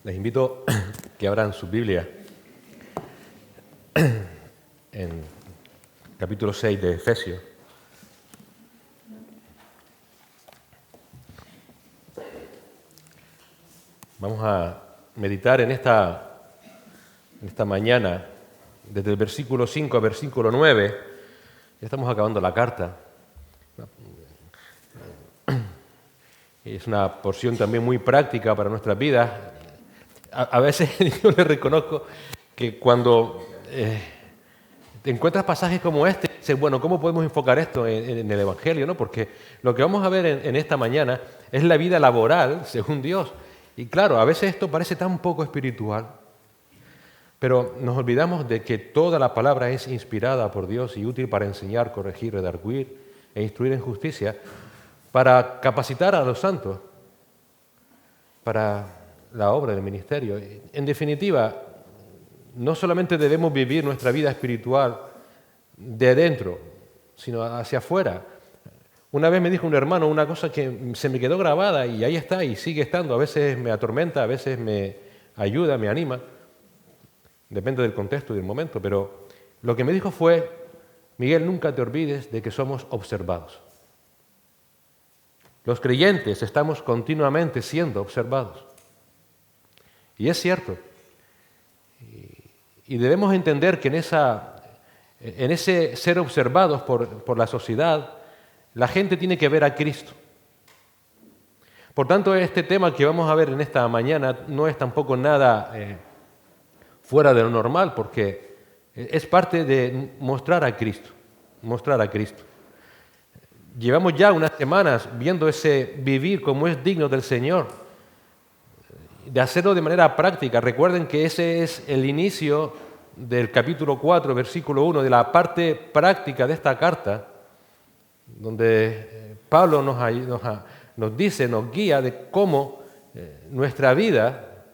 Les invito que abran su Biblia en capítulo 6 de Efesios. Vamos a meditar en esta mañana, desde el versículo 5 al versículo 9. Ya estamos acabando la carta. Es una porción también muy práctica para nuestras vidas. A veces yo les reconozco que cuando te encuentras pasajes como este, dices, bueno, ¿cómo podemos enfocar esto en el Evangelio? ¿No? Porque lo que vamos a ver en esta mañana es la vida laboral según Dios. Y claro, a veces esto parece tan poco espiritual, pero nos olvidamos de que toda la palabra es inspirada por Dios y útil para enseñar, corregir, redarguir e instruir en justicia, para capacitar a los santos para la obra del ministerio. En definitiva, no solamente debemos vivir nuestra vida espiritual de dentro, sino hacia afuera. Una vez me dijo un hermano una cosa que se me quedó grabada y ahí está y sigue estando. A veces me atormenta, a veces me ayuda, me anima. Depende del contexto y del momento, pero lo que me dijo fue, Miguel, nunca te olvides de que somos observados. Los creyentes estamos continuamente siendo observados. Y es cierto. Y debemos entender que en ese ser observados por la sociedad, la gente tiene que ver a Cristo. Por tanto, este tema que vamos a ver en esta mañana no es tampoco nada fuera de lo normal, porque es parte de mostrar a Cristo, mostrar a Cristo. Llevamos ya unas semanas viendo ese vivir como es digno del Señor, de hacerlo de manera práctica. Recuerden que ese es el inicio del capítulo 4, versículo 1, de la parte práctica de esta carta, donde Pablo nos dice, nos guía de cómo nuestra vida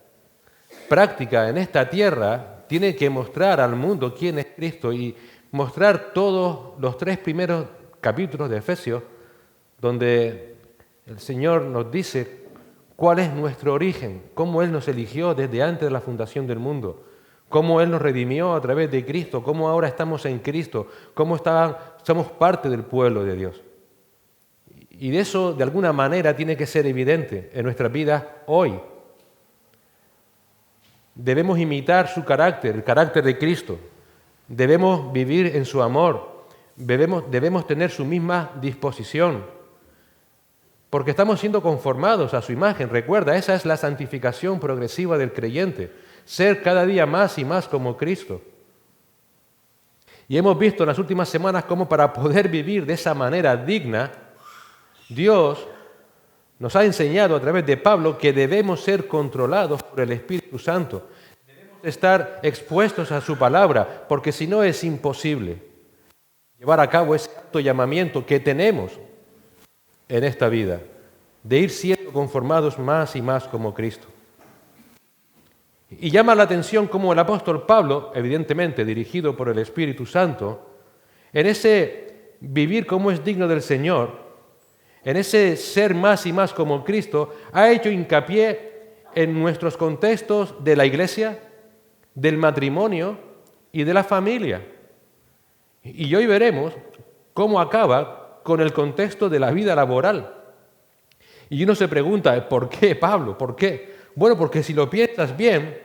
práctica en esta tierra tiene que mostrar al mundo quién es Cristo y mostrar todos los 3 primeros capítulos de Efesios, donde el Señor nos dice cuál es nuestro origen, cómo Él nos eligió desde antes de la fundación del mundo, cómo Él nos redimió a través de Cristo, cómo ahora estamos en Cristo, cómo somos parte del pueblo de Dios. Y de eso, de alguna manera, tiene que ser evidente en nuestras vidas hoy. Debemos imitar su carácter, el carácter de Cristo. Debemos vivir en su amor. Debemos tener su misma disposición, porque estamos siendo conformados a su imagen. Recuerda, esa es la santificación progresiva del creyente, ser cada día más y más como Cristo. Y hemos visto en las últimas semanas cómo para poder vivir de esa manera digna, Dios nos ha enseñado a través de Pablo que debemos ser controlados por el Espíritu Santo, debemos estar expuestos a su palabra, porque si no es imposible llevar a cabo ese alto llamamiento que tenemos en esta vida, de ir siendo conformados más y más como Cristo. Y llama la atención cómo el apóstol Pablo, evidentemente dirigido por el Espíritu Santo, en ese vivir como es digno del Señor, en ese ser más y más como Cristo, ha hecho hincapié en nuestros contextos de la iglesia, del matrimonio y de la familia. Y hoy veremos cómo acaba con el contexto de la vida laboral. Y uno se pregunta, ¿por qué, Pablo? ¿Por qué? Bueno, porque si lo piensas bien,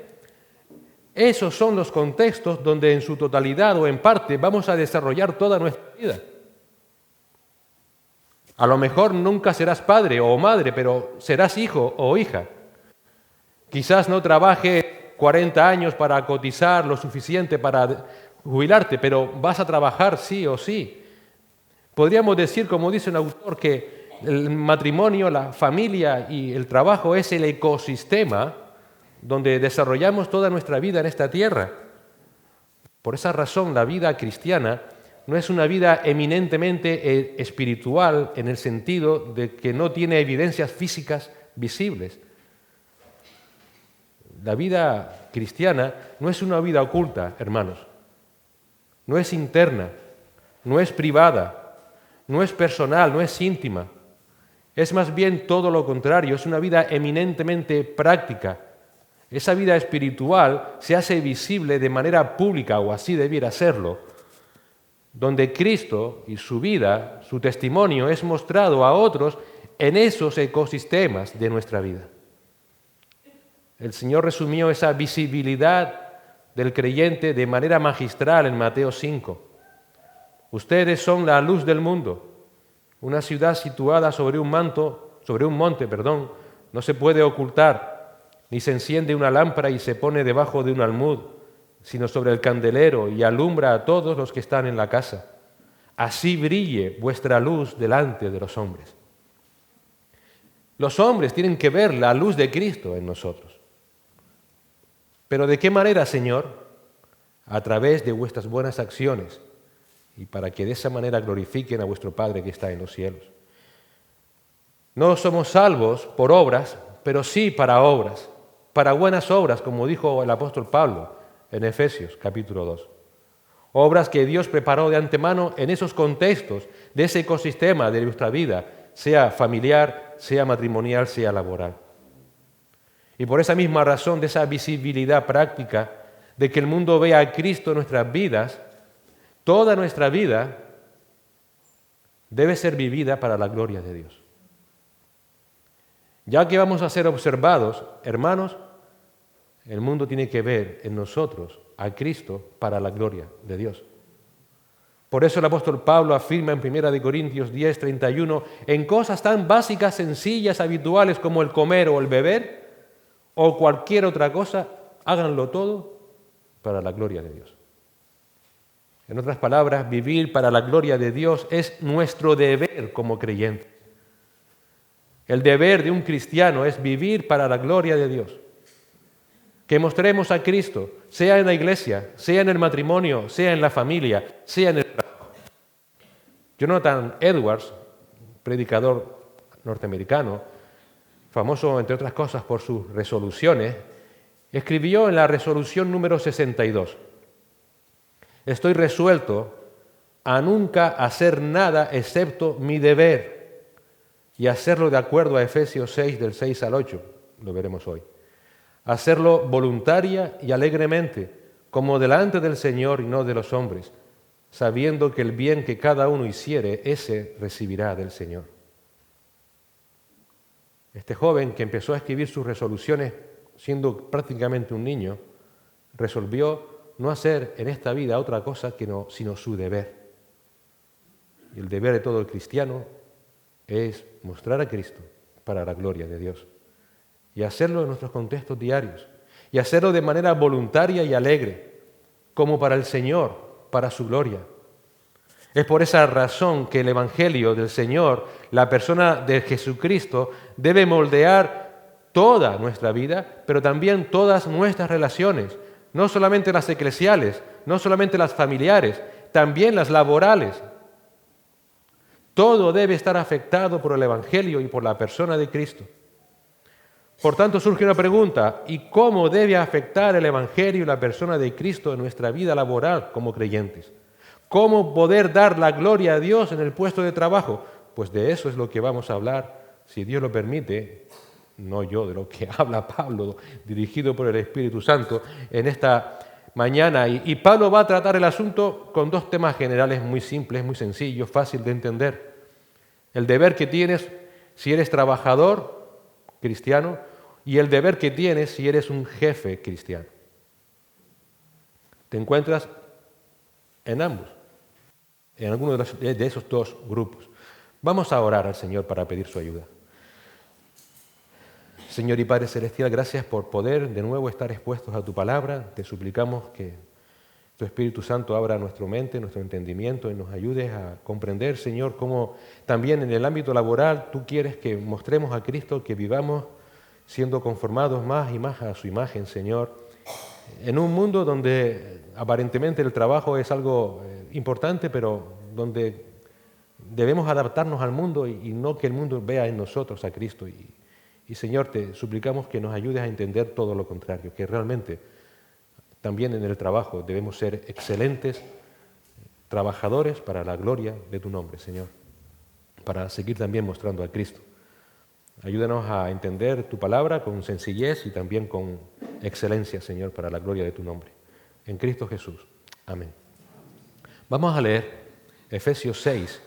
esos son los contextos donde en su totalidad o en parte vamos a desarrollar toda nuestra vida. A lo mejor nunca serás padre o madre, pero serás hijo o hija. Quizás no trabajes 40 años para cotizar lo suficiente para jubilarte, pero vas a trabajar sí o sí. Podríamos decir, como dice un autor, que el matrimonio, la familia y el trabajo es el ecosistema donde desarrollamos toda nuestra vida en esta tierra. Por esa razón, la vida cristiana no es una vida eminentemente espiritual en el sentido de que no tiene evidencias físicas visibles. La vida cristiana no es una vida oculta, hermanos. No es interna, no es privada, no es personal, no es íntima. Es más bien todo lo contrario, es una vida eminentemente práctica, esa vida espiritual se hace visible de manera pública, o así debiera serlo, donde Cristo y su vida, su testimonio es mostrado a otros en esos ecosistemas de nuestra vida. El Señor resumió esa visibilidad del creyente de manera magistral en Mateo 5. Ustedes son la luz del mundo. Una ciudad situada sobre un monte, no se puede ocultar, ni se enciende una lámpara y se pone debajo de un almud, sino sobre el candelero y alumbra a todos los que están en la casa. Así brille vuestra luz delante de los hombres. Los hombres tienen que ver la luz de Cristo en nosotros. ¿Pero de qué manera, Señor? A través de vuestras buenas acciones, y para que de esa manera glorifiquen a vuestro Padre que está en los cielos. No somos salvos por obras, pero sí para obras, para buenas obras, como dijo el apóstol Pablo en Efesios capítulo 2. Obras que Dios preparó de antemano en esos contextos, de ese ecosistema de nuestra vida, sea familiar, sea matrimonial, sea laboral. Y por esa misma razón, de esa visibilidad práctica, de que el mundo vea a Cristo en nuestras vidas, toda nuestra vida debe ser vivida para la gloria de Dios. Ya que vamos a ser observados, hermanos, el mundo tiene que ver en nosotros a Cristo para la gloria de Dios. Por eso el apóstol Pablo afirma en 1 Corintios 10:31, en cosas tan básicas, sencillas, habituales como el comer o el beber, o cualquier otra cosa, háganlo todo para la gloria de Dios. En otras palabras, vivir para la gloria de Dios es nuestro deber como creyentes. El deber de un cristiano es vivir para la gloria de Dios. Que mostremos a Cristo, sea en la iglesia, sea en el matrimonio, sea en la familia, sea en el trabajo. Jonathan Edwards, predicador norteamericano, famoso entre otras cosas por sus resoluciones, escribió en la resolución número 62, estoy resuelto a nunca hacer nada excepto mi deber y hacerlo de acuerdo a Efesios 6, del 6 al 8, lo veremos hoy. Hacerlo voluntaria y alegremente, como delante del Señor y no de los hombres, sabiendo que el bien que cada uno hiciere, ese recibirá del Señor. Este joven que empezó a escribir sus resoluciones siendo prácticamente un niño, resolvió no hacer en esta vida otra cosa sino su deber. Y el deber de todo el cristiano es mostrar a Cristo para la gloria de Dios. Y hacerlo en nuestros contextos diarios. Y hacerlo de manera voluntaria y alegre, como para el Señor, para su gloria. Es por esa razón que el Evangelio del Señor, la persona de Jesucristo, debe moldear toda nuestra vida, pero también todas nuestras relaciones, no solamente las eclesiales, no solamente las familiares, también las laborales. Todo debe estar afectado por el Evangelio y por la persona de Cristo. Por tanto, surge una pregunta, ¿y cómo debe afectar el Evangelio y la persona de Cristo en nuestra vida laboral como creyentes? ¿Cómo poder dar la gloria a Dios en el puesto de trabajo? Pues de eso es lo que vamos a hablar, si Dios lo permite, no yo, de lo que habla Pablo, dirigido por el Espíritu Santo, en esta mañana. Y Pablo va a tratar el asunto con dos temas generales muy simples, muy sencillos, fácil de entender. El deber que tienes si eres trabajador cristiano y el deber que tienes si eres un jefe cristiano. Te encuentras en ambos, en alguno de esos dos grupos. Vamos a orar al Señor para pedir su ayuda. Señor y Padre Celestial, gracias por poder de nuevo estar expuestos a tu palabra. Te suplicamos que tu Espíritu Santo abra nuestra mente, nuestro entendimiento y nos ayudes a comprender, Señor, cómo también en el ámbito laboral tú quieres que mostremos a Cristo, que vivamos siendo conformados más y más a su imagen, Señor, en un mundo donde aparentemente el trabajo es algo importante, pero donde debemos adaptarnos al mundo y no que el mundo vea en nosotros a Cristo. Y Señor, te suplicamos que nos ayudes a entender todo lo contrario, que realmente también en el trabajo debemos ser excelentes trabajadores para la gloria de tu nombre, Señor, para seguir también mostrando a Cristo. Ayúdanos a entender tu palabra con sencillez y también con excelencia, Señor, para la gloria de tu nombre. En Cristo Jesús. Amén. Vamos a leer Efesios 6,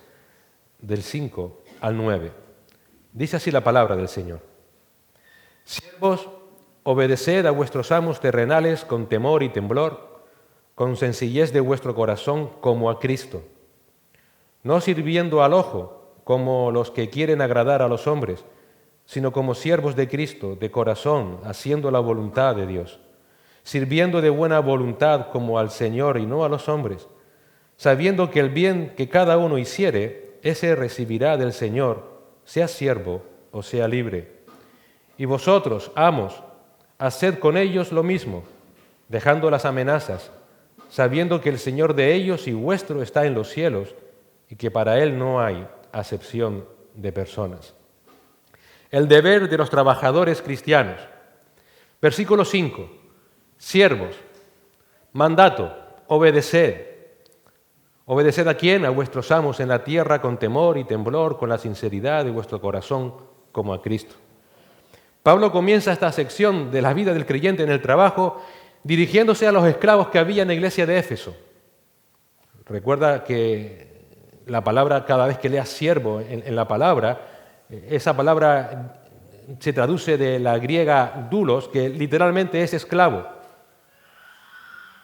del 5 al 9. Dice así la palabra del Señor. Siervos, obedeced a vuestros amos terrenales con temor y temblor, con sencillez de vuestro corazón como a Cristo, no sirviendo al ojo como los que quieren agradar a los hombres, sino como siervos de Cristo, de corazón, haciendo la voluntad de Dios, sirviendo de buena voluntad como al Señor y no a los hombres, sabiendo que el bien que cada uno hiciere, ese recibirá del Señor, sea siervo o sea libre. Y vosotros, amos, haced con ellos lo mismo, dejando las amenazas, sabiendo que el Señor de ellos y vuestro está en los cielos, y que para Él no hay acepción de personas. El deber de los trabajadores cristianos. Versículo 5. Siervos. Mandato. Obedeced. ¿Obedeced a quién? A vuestros amos en la tierra con temor y temblor, con la sinceridad de vuestro corazón, como a Cristo. Pablo comienza esta sección de la vida del creyente en el trabajo dirigiéndose a los esclavos que había en la iglesia de Éfeso. Recuerda que la palabra, cada vez que leas siervo en la palabra, esa palabra se traduce de la griega doulos, que literalmente es esclavo.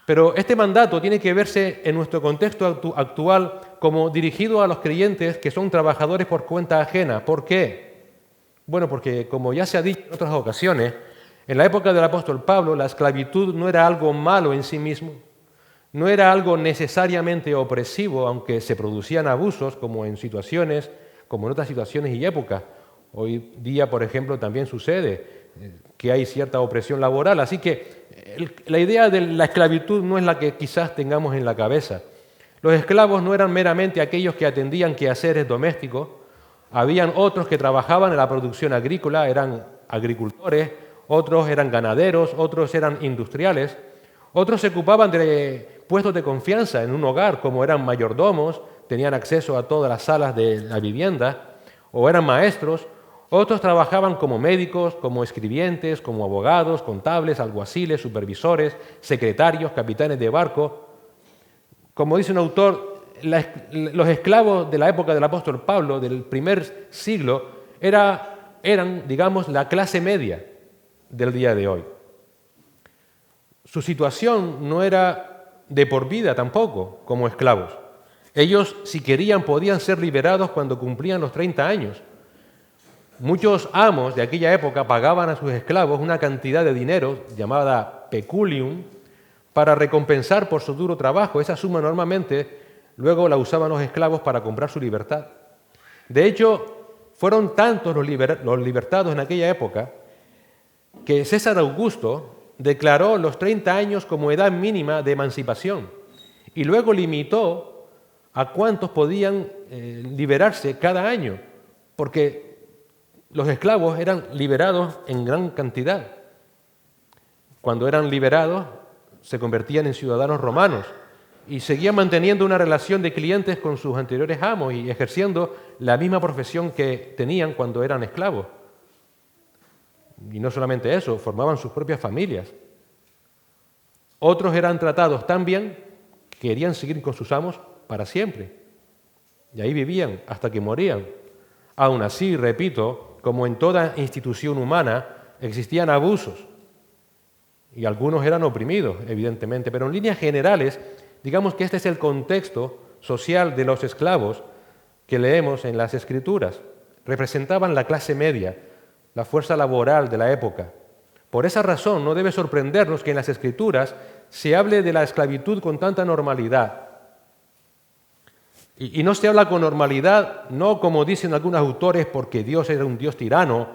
Pero este mandato tiene que verse en nuestro contexto actual como dirigido a los creyentes que son trabajadores por cuenta ajena. ¿Por qué? Bueno, porque como ya se ha dicho en otras ocasiones, en la época del apóstol Pablo la esclavitud no era algo malo en sí mismo, no era algo necesariamente opresivo, aunque se producían abusos como en otras situaciones y épocas. Hoy día, por ejemplo, también sucede que hay cierta opresión laboral, así que la idea de la esclavitud no es la que quizás tengamos en la cabeza. Los esclavos no eran meramente aquellos que atendían quehaceres domésticos, habían otros que trabajaban en la producción agrícola, eran agricultores, otros eran ganaderos, otros eran industriales, otros se ocupaban de puestos de confianza en un hogar, como eran mayordomos, tenían acceso a todas las salas de la vivienda, o eran maestros. Otros trabajaban como médicos, como escribientes, como abogados, contables, alguaciles, supervisores, secretarios, capitanes de barco. Como dice un autor, los esclavos de la época del apóstol Pablo, del primer siglo, eran, digamos, la clase media del día de hoy. Su situación no era de por vida tampoco, como esclavos. Ellos, si querían, podían ser liberados cuando cumplían los 30 años. Muchos amos de aquella época pagaban a sus esclavos una cantidad de dinero llamada peculium para recompensar por su duro trabajo. Esa suma normalmente luego la usaban los esclavos para comprar su libertad. De hecho, fueron tantos los libertados en aquella época que César Augusto declaró los 30 años como edad mínima de emancipación y luego limitó a cuántos podían liberarse cada año, porque los esclavos eran liberados en gran cantidad. Cuando eran liberados, se convertían en ciudadanos romanos y seguían manteniendo una relación de clientes con sus anteriores amos y ejerciendo la misma profesión que tenían cuando eran esclavos. Y no solamente eso, formaban sus propias familias. Otros eran tratados tan bien que querían seguir con sus amos para siempre. Y ahí vivían hasta que morían. Aún así, repito, como en toda institución humana, existían abusos y algunos eran oprimidos, evidentemente, pero en líneas generales, digamos que este es el contexto social de los esclavos que leemos en las Escrituras. Representaban la clase media, la fuerza laboral de la época. Por esa razón, no debe sorprendernos que en las Escrituras se hable de la esclavitud con tanta normalidad. Y no se habla con normalidad, no como dicen algunos autores, porque Dios era un Dios tirano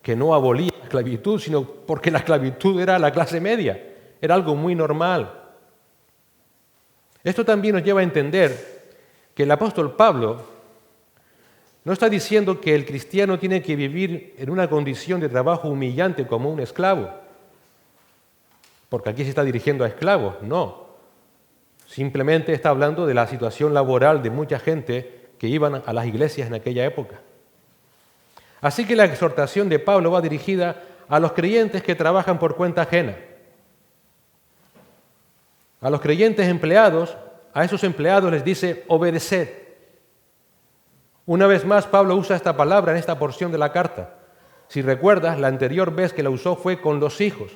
que no abolía la esclavitud, sino porque la esclavitud era la clase media, era algo muy normal. Esto también nos lleva a entender que el apóstol Pablo no está diciendo que el cristiano tiene que vivir en una condición de trabajo humillante como un esclavo, porque aquí se está dirigiendo a esclavos, no. Simplemente está hablando de la situación laboral de mucha gente que iban a las iglesias en aquella época. Así que la exhortación de Pablo va dirigida a los creyentes que trabajan por cuenta ajena, A los creyentes empleados, a esos empleados les dice obedeced. Una vez más, Pablo usa esta palabra en esta porción de la carta. Si recuerdas, la anterior vez que la usó fue con los hijos,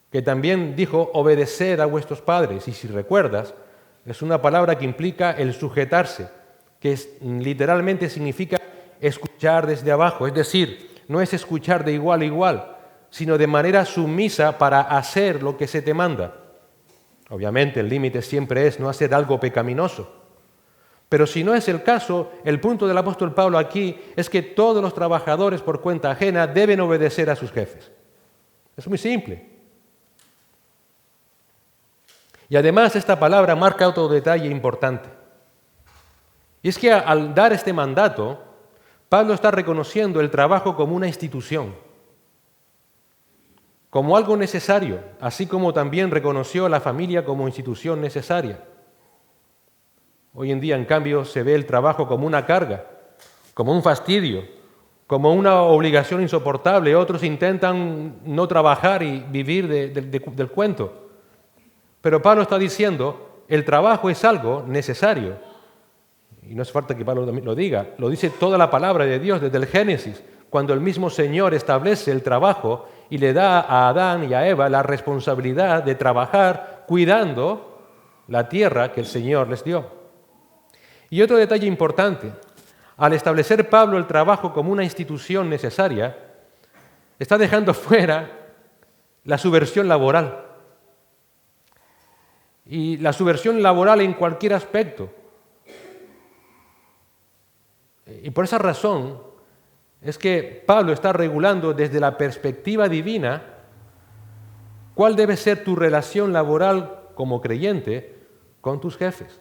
que también dijo obedeced a vuestros padres. Y si recuerdas, es una palabra que implica el sujetarse, que literalmente significa escuchar desde abajo. Es decir, no es escuchar de igual a igual, sino de manera sumisa para hacer lo que se te manda. Obviamente el límite siempre es no hacer algo pecaminoso. Pero si no es el caso, el punto del apóstol Pablo aquí es que todos los trabajadores por cuenta ajena deben obedecer a sus jefes. Es muy simple. Y además esta palabra marca otro detalle importante. Y es que al dar este mandato, Pablo está reconociendo el trabajo como una institución, como algo necesario, así como también reconoció a la familia como institución necesaria. Hoy en día, en cambio, se ve el trabajo como una carga, como un fastidio, como una obligación insoportable. Otros intentan no trabajar y vivir del cuento. Pero Pablo está diciendo, el trabajo es algo necesario. Y no es falta que Pablo lo diga, lo dice toda la palabra de Dios desde el Génesis, cuando el mismo Señor establece el trabajo y le da a Adán y a Eva la responsabilidad de trabajar cuidando la tierra que el Señor les dio. Y otro detalle importante, al establecer Pablo el trabajo como una institución necesaria, está dejando fuera la subversión laboral. Y la subversión laboral en cualquier aspecto. Y por esa razón es que Pablo está regulando desde la perspectiva divina cuál debe ser tu relación laboral como creyente con tus jefes.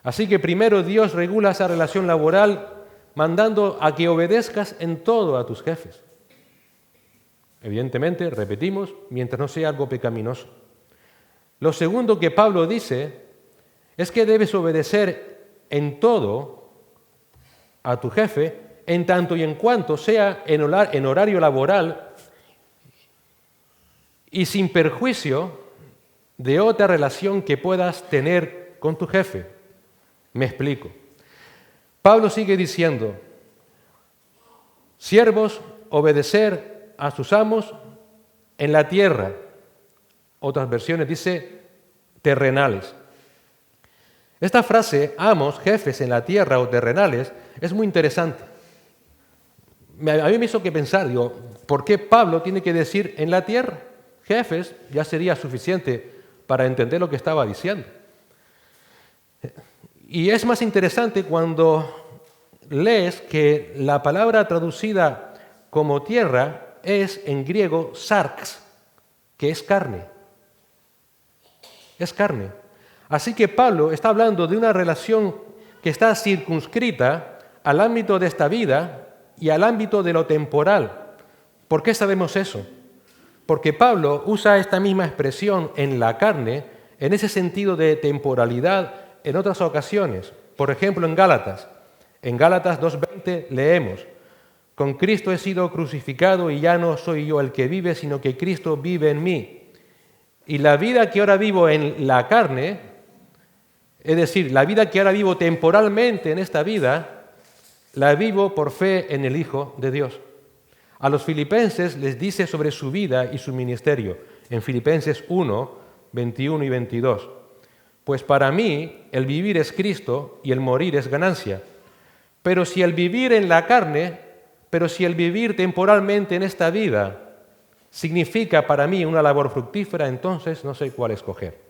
Así que primero Dios regula esa relación laboral mandando a que obedezcas en todo a tus jefes. Evidentemente, repetimos, mientras no sea algo pecaminoso. Lo segundo que Pablo dice es que debes obedecer en todo a tu jefe, en tanto y en cuanto sea en horario laboral y sin perjuicio de otra relación que puedas tener con tu jefe. Me explico. Pablo sigue diciendo, siervos, obedecer a sus amos en la tierra. Otras versiones dice terrenales. Esta frase, amos, jefes en la tierra o terrenales, es muy interesante. A mí me hizo que pensar, digo, ¿por qué Pablo tiene que decir en la tierra? Jefes ya sería suficiente para entender lo que estaba diciendo. Y es más interesante cuando lees que la palabra traducida como tierra es en griego sarx, que es carne. Es carne. Así que Pablo está hablando de una relación que está circunscrita al ámbito de esta vida y al ámbito de lo temporal. ¿Por qué sabemos eso? Porque Pablo usa esta misma expresión en la carne en ese sentido de temporalidad en otras ocasiones. Por ejemplo, en Gálatas. En Gálatas 2:20 leemos, con Cristo he sido crucificado y ya no soy yo el que vive, sino que Cristo vive en mí. Y la vida que ahora vivo en la carne, es decir, la vida que ahora vivo temporalmente en esta vida, la vivo por fe en el Hijo de Dios. A los filipenses les dice sobre su vida y su ministerio, en Filipenses 1, 21 y 22. Pues para mí el vivir es Cristo y el morir es ganancia. Pero si el vivir temporalmente en esta vida significa para mí una labor fructífera, entonces no sé cuál escoger.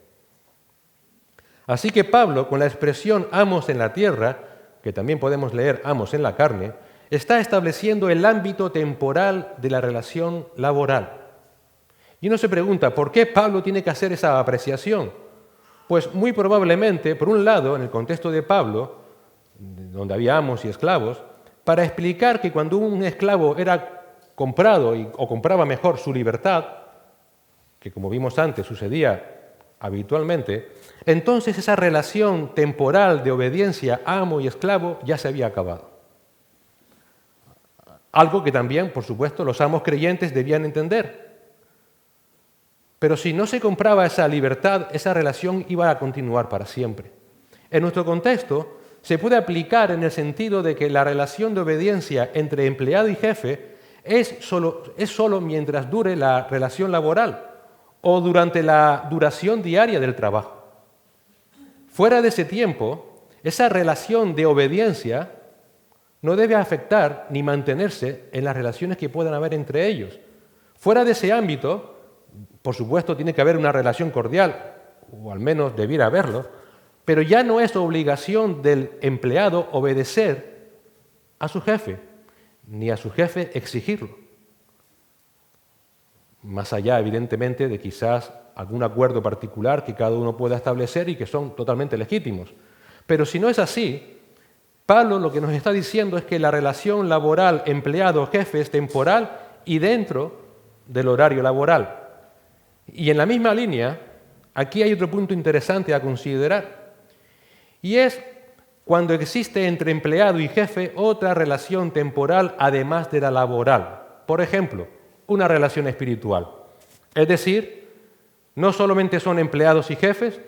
Así que Pablo, con la expresión amos en la tierra, que también podemos leer amos en la carne, está estableciendo el ámbito temporal de la relación laboral. Y uno se pregunta, ¿por qué Pablo tiene que hacer esa apreciación? Pues muy probablemente, por un lado, en el contexto de Pablo, donde había amos y esclavos, para explicar que cuando un esclavo era comprado o compraba mejor su libertad, que como vimos antes sucedía habitualmente, entonces esa relación temporal de obediencia amo y esclavo ya se había acabado. Algo que también, por supuesto, los amos creyentes debían entender. Pero si no se compraba esa libertad, esa relación iba a continuar para siempre. En nuestro contexto, se puede aplicar en el sentido de que la relación de obediencia entre empleado y jefe es solo mientras dure la relación laboral o durante la duración diaria del trabajo. Fuera de ese tiempo, esa relación de obediencia no debe afectar ni mantenerse en las relaciones que puedan haber entre ellos. Fuera de ese ámbito, por supuesto, tiene que haber una relación cordial, o al menos debiera haberlo, pero ya no es obligación del empleado obedecer a su jefe, ni a su jefe exigirlo. Más allá, evidentemente, de quizás algún acuerdo particular que cada uno pueda establecer y que son totalmente legítimos. Pero si no es así, Pablo lo que nos está diciendo es que la relación laboral empleado-jefe es temporal y dentro del horario laboral. Y en la misma línea, aquí hay otro punto interesante a considerar, y es cuando existe entre empleado y jefe otra relación temporal además de la laboral. Por ejemplo, una relación espiritual. Es decir, no solamente son empleados y jefes,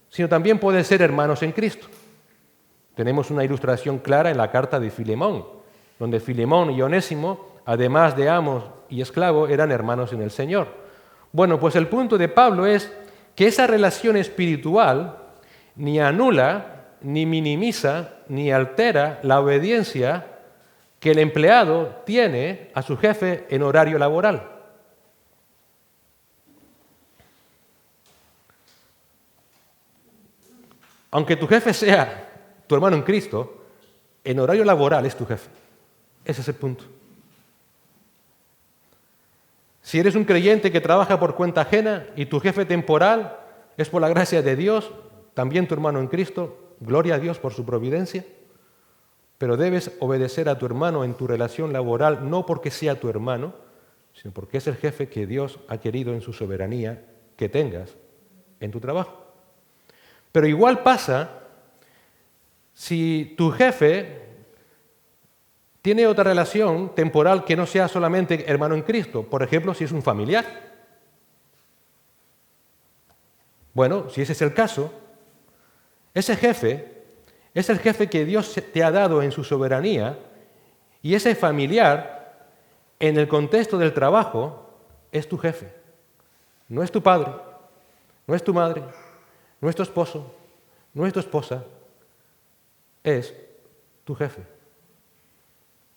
sino también pueden ser hermanos en Cristo. Tenemos una ilustración clara en la carta de Filemón, donde Filemón y Onésimo, además de amos y esclavos, eran hermanos en el Señor. Bueno, pues el punto de Pablo es que esa relación espiritual ni anula, ni minimiza, ni altera la obediencia que el empleado tiene a su jefe en horario laboral. Aunque tu jefe sea tu hermano en Cristo, en horario laboral es tu jefe. Ese es el punto. Si eres un creyente que trabaja por cuenta ajena y tu jefe temporal es por la gracia de Dios, también tu hermano en Cristo, gloria a Dios por su providencia, pero debes obedecer a tu hermano en tu relación laboral no porque sea tu hermano, sino porque es el jefe que Dios ha querido en su soberanía que tengas en tu trabajo. Pero igual pasa si tu jefe tiene otra relación temporal que no sea solamente hermano en Cristo, por ejemplo, si es un familiar. Bueno, si ese es el caso, ese jefe es el jefe que Dios te ha dado en su soberanía y ese familiar, en el contexto del trabajo, es tu jefe. No es tu padre, no es tu madre, no es tu esposo, no es tu esposa, es tu jefe.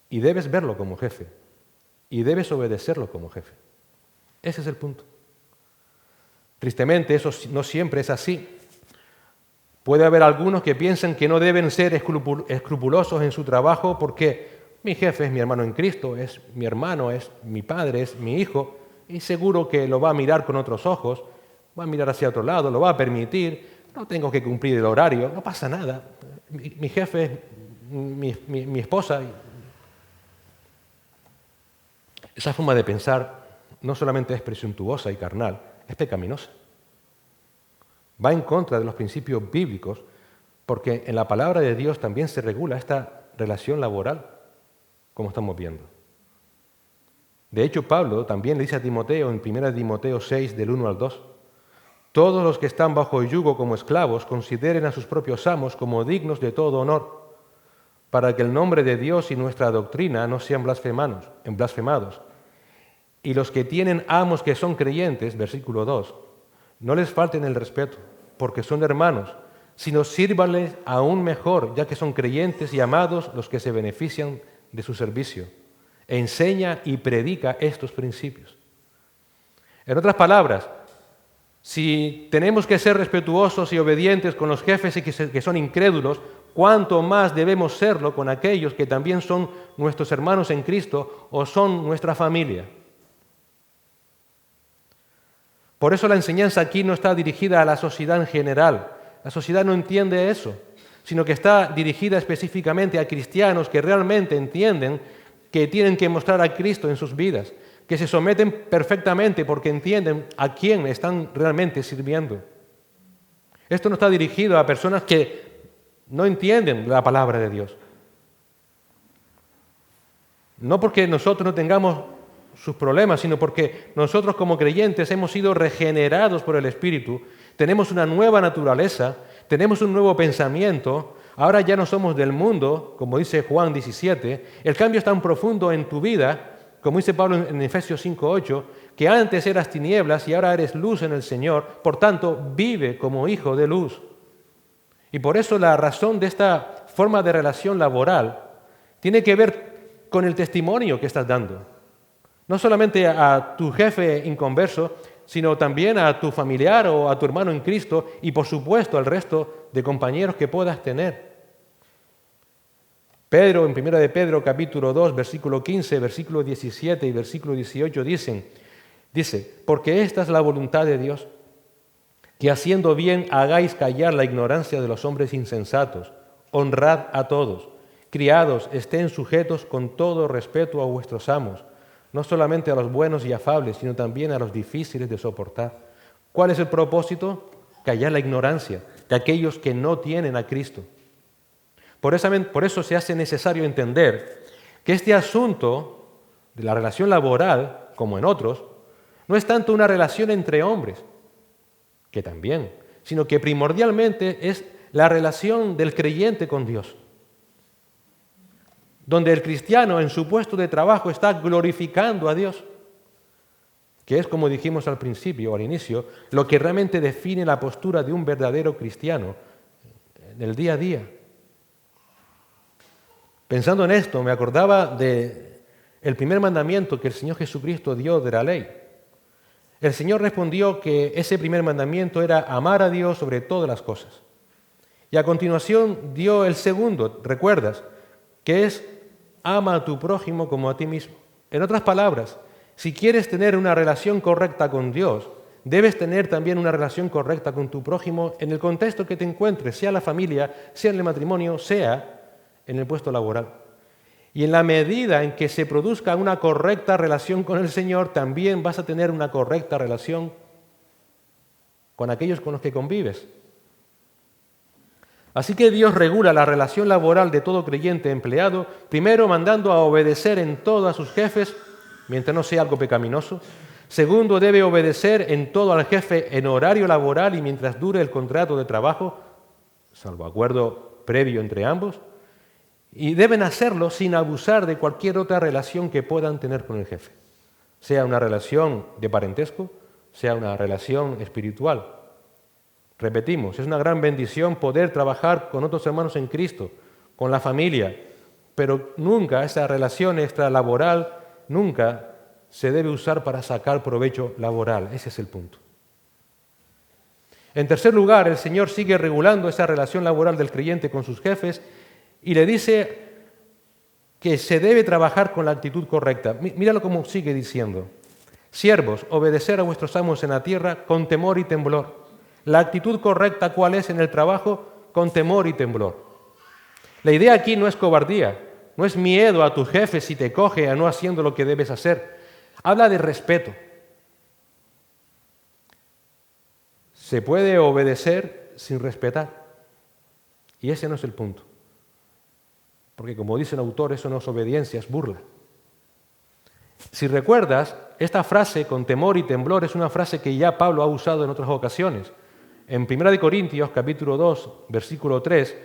Y debes verlo como jefe. Y debes obedecerlo como jefe. Ese es el punto. Tristemente, eso no siempre es así. Puede haber algunos que piensan que no deben ser escrupulosos en su trabajo porque mi jefe es mi hermano en Cristo, es mi hermano, es mi padre, es mi hijo, y seguro que lo va a mirar con otros ojos, va a mirar hacia otro lado, lo va a permitir, no tengo que cumplir el horario, no pasa nada. Mi jefe es mi esposa. Esa forma de pensar no solamente es presuntuosa y carnal, es pecaminosa. Va en contra de los principios bíblicos porque en la palabra de Dios también se regula esta relación laboral, como estamos viendo. De hecho, Pablo también le dice a Timoteo en 1 Timoteo 6, del 1 al 2, todos los que están bajo el yugo como esclavos consideren a sus propios amos como dignos de todo honor, para que el nombre de Dios y nuestra doctrina no sean blasfemados. Y los que tienen amos que son creyentes, versículo 2, no les falten el respeto, porque son hermanos, sino sírvanles aún mejor, ya que son creyentes y amados los que se benefician de su servicio. Enseña y predica estos principios. En otras palabras, si tenemos que ser respetuosos y obedientes con los jefes que son incrédulos, cuánto más debemos serlo con aquellos que también son nuestros hermanos en Cristo o son nuestra familia. Por eso la enseñanza aquí no está dirigida a la sociedad en general. La sociedad no entiende eso, sino que está dirigida específicamente a cristianos que realmente entienden que tienen que mostrar a Cristo en sus vidas, que se someten perfectamente porque entienden a quién están realmente sirviendo. Esto no está dirigido a personas que no entienden la palabra de Dios. No porque nosotros no tengamos sus problemas, sino porque nosotros como creyentes hemos sido regenerados por el Espíritu, tenemos una nueva naturaleza, tenemos un nuevo pensamiento, ahora ya no somos del mundo, como dice Juan 17, el cambio es tan profundo en tu vida, como dice Pablo en Efesios 5:8, que antes eras tinieblas y ahora eres luz en el Señor, por tanto vive como hijo de luz. Y por eso la razón de esta forma de relación laboral tiene que ver con el testimonio que estás dando. No solamente a tu jefe inconverso, sino también a tu familiar o a tu hermano en Cristo y por supuesto al resto de compañeros que puedas tener. Pedro, en 1 de Pedro, capítulo 2, versículo 15, versículo 17 y versículo 18 dice, porque esta es la voluntad de Dios, que haciendo bien hagáis callar la ignorancia de los hombres insensatos, honrad a todos, criados estén sujetos con todo respeto a vuestros amos, no solamente a los buenos y afables, sino también a los difíciles de soportar. ¿Cuál es el propósito? Callar la ignorancia de aquellos que no tienen a Cristo. Por eso se hace necesario entender que este asunto de la relación laboral, como en otros, no es tanto una relación entre hombres, que también, sino que primordialmente es la relación del creyente con Dios, donde el cristiano en su puesto de trabajo está glorificando a Dios, que es, como dijimos al principio o al inicio, lo que realmente define la postura de un verdadero cristiano en el día a día. Pensando en esto, me acordaba del primer mandamiento que el Señor Jesucristo dio de la ley. El Señor respondió que ese primer mandamiento era amar a Dios sobre todas las cosas. Y a continuación dio el segundo, ¿recuerdas? Que es ama a tu prójimo como a ti mismo. En otras palabras, si quieres tener una relación correcta con Dios, debes tener también una relación correcta con tu prójimo en el contexto que te encuentres, sea la familia, sea en el matrimonio, sea en el puesto laboral. Y en la medida en que se produzca una correcta relación con el Señor, también vas a tener una correcta relación con aquellos con los que convives. Así que Dios regula la relación laboral de todo creyente empleado, primero mandando a obedecer en todo a sus jefes, mientras no sea algo pecaminoso. Segundo, debe obedecer en todo al jefe en horario laboral y mientras dure el contrato de trabajo, salvo acuerdo previo entre ambos. Y deben hacerlo sin abusar de cualquier otra relación que puedan tener con el jefe, sea una relación de parentesco, sea una relación espiritual. Repetimos, es una gran bendición poder trabajar con otros hermanos en Cristo, con la familia, pero nunca esa relación extralaboral, nunca se debe usar para sacar provecho laboral. Ese es el punto. En tercer lugar, el Señor sigue regulando esa relación laboral del creyente con sus jefes y le dice que se debe trabajar con la actitud correcta. Míralo cómo sigue diciendo. Siervos, obedecer a vuestros amos en la tierra con temor y temblor. La actitud correcta, ¿cuál es en el trabajo? Con temor y temblor. La idea aquí no es cobardía, no es miedo a tu jefe si te coge a no haciendo lo que debes hacer. Habla de respeto. Se puede obedecer sin respetar. Y ese no es el punto. Porque como dice el autor, eso no es obediencia, es burla. Si recuerdas, esta frase con temor y temblor es una frase que ya Pablo ha usado en otras ocasiones. En 1 Corintios, capítulo 2, versículo 3,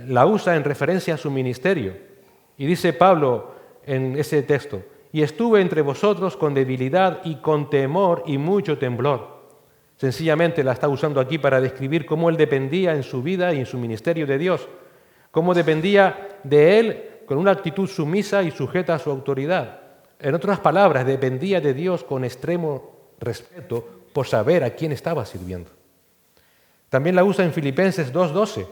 la usa en referencia a su ministerio. Y dice Pablo en ese texto, y estuve entre vosotros con debilidad y con temor y mucho temblor. Sencillamente la está usando aquí para describir cómo él dependía en su vida y en su ministerio de Dios, cómo dependía de él con una actitud sumisa y sujeta a su autoridad. En otras palabras, dependía de Dios con extremo respeto por saber a quién estaba sirviendo. También la usa en Filipenses 2:12.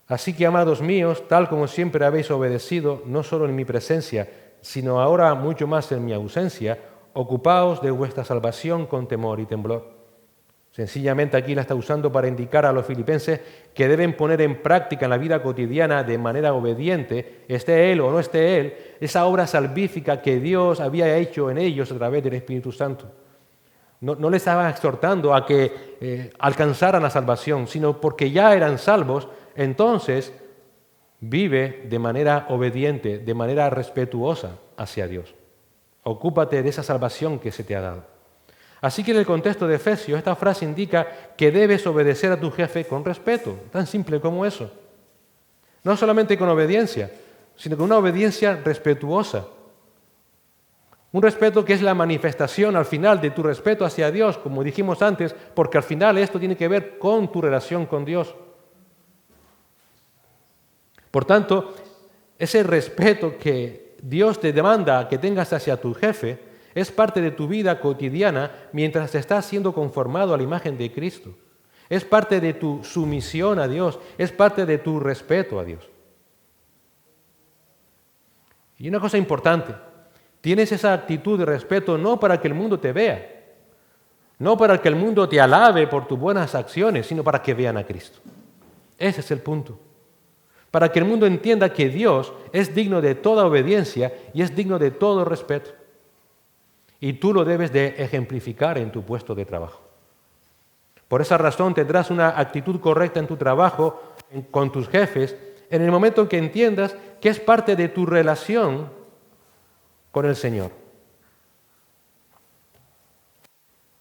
Así que, amados míos, tal como siempre habéis obedecido, no solo en mi presencia, sino ahora mucho más en mi ausencia, ocupaos de vuestra salvación con temor y temblor. Sencillamente aquí la está usando para indicar a los filipenses que deben poner en práctica en la vida cotidiana de manera obediente, esté él o no esté él, esa obra salvífica que Dios había hecho en ellos a través del Espíritu Santo. No les estaba exhortando a que alcanzaran la salvación, sino porque ya eran salvos, entonces vive de manera obediente, de manera respetuosa hacia Dios. Ocúpate de esa salvación que se te ha dado. Así que en el contexto de Efesios, esta frase indica que debes obedecer a tu jefe con respeto, tan simple como eso. No solamente con obediencia, sino con una obediencia respetuosa. Un respeto que es la manifestación al final de tu respeto hacia Dios, como dijimos antes, porque al final esto tiene que ver con tu relación con Dios. Por tanto, ese respeto que Dios te demanda que tengas hacia tu jefe es parte de tu vida cotidiana mientras estás siendo conformado a la imagen de Cristo. Es parte de tu sumisión a Dios, es parte de tu respeto a Dios. Y una cosa importante, tienes esa actitud de respeto no para que el mundo te vea, no para que el mundo te alabe por tus buenas acciones, sino para que vean a Cristo. Ese es el punto. Para que el mundo entienda que Dios es digno de toda obediencia y es digno de todo respeto. Y tú lo debes de ejemplificar en tu puesto de trabajo. Por esa razón tendrás una actitud correcta en tu trabajo, con tus jefes, en el momento en que entiendas que es parte de tu relación con el Señor.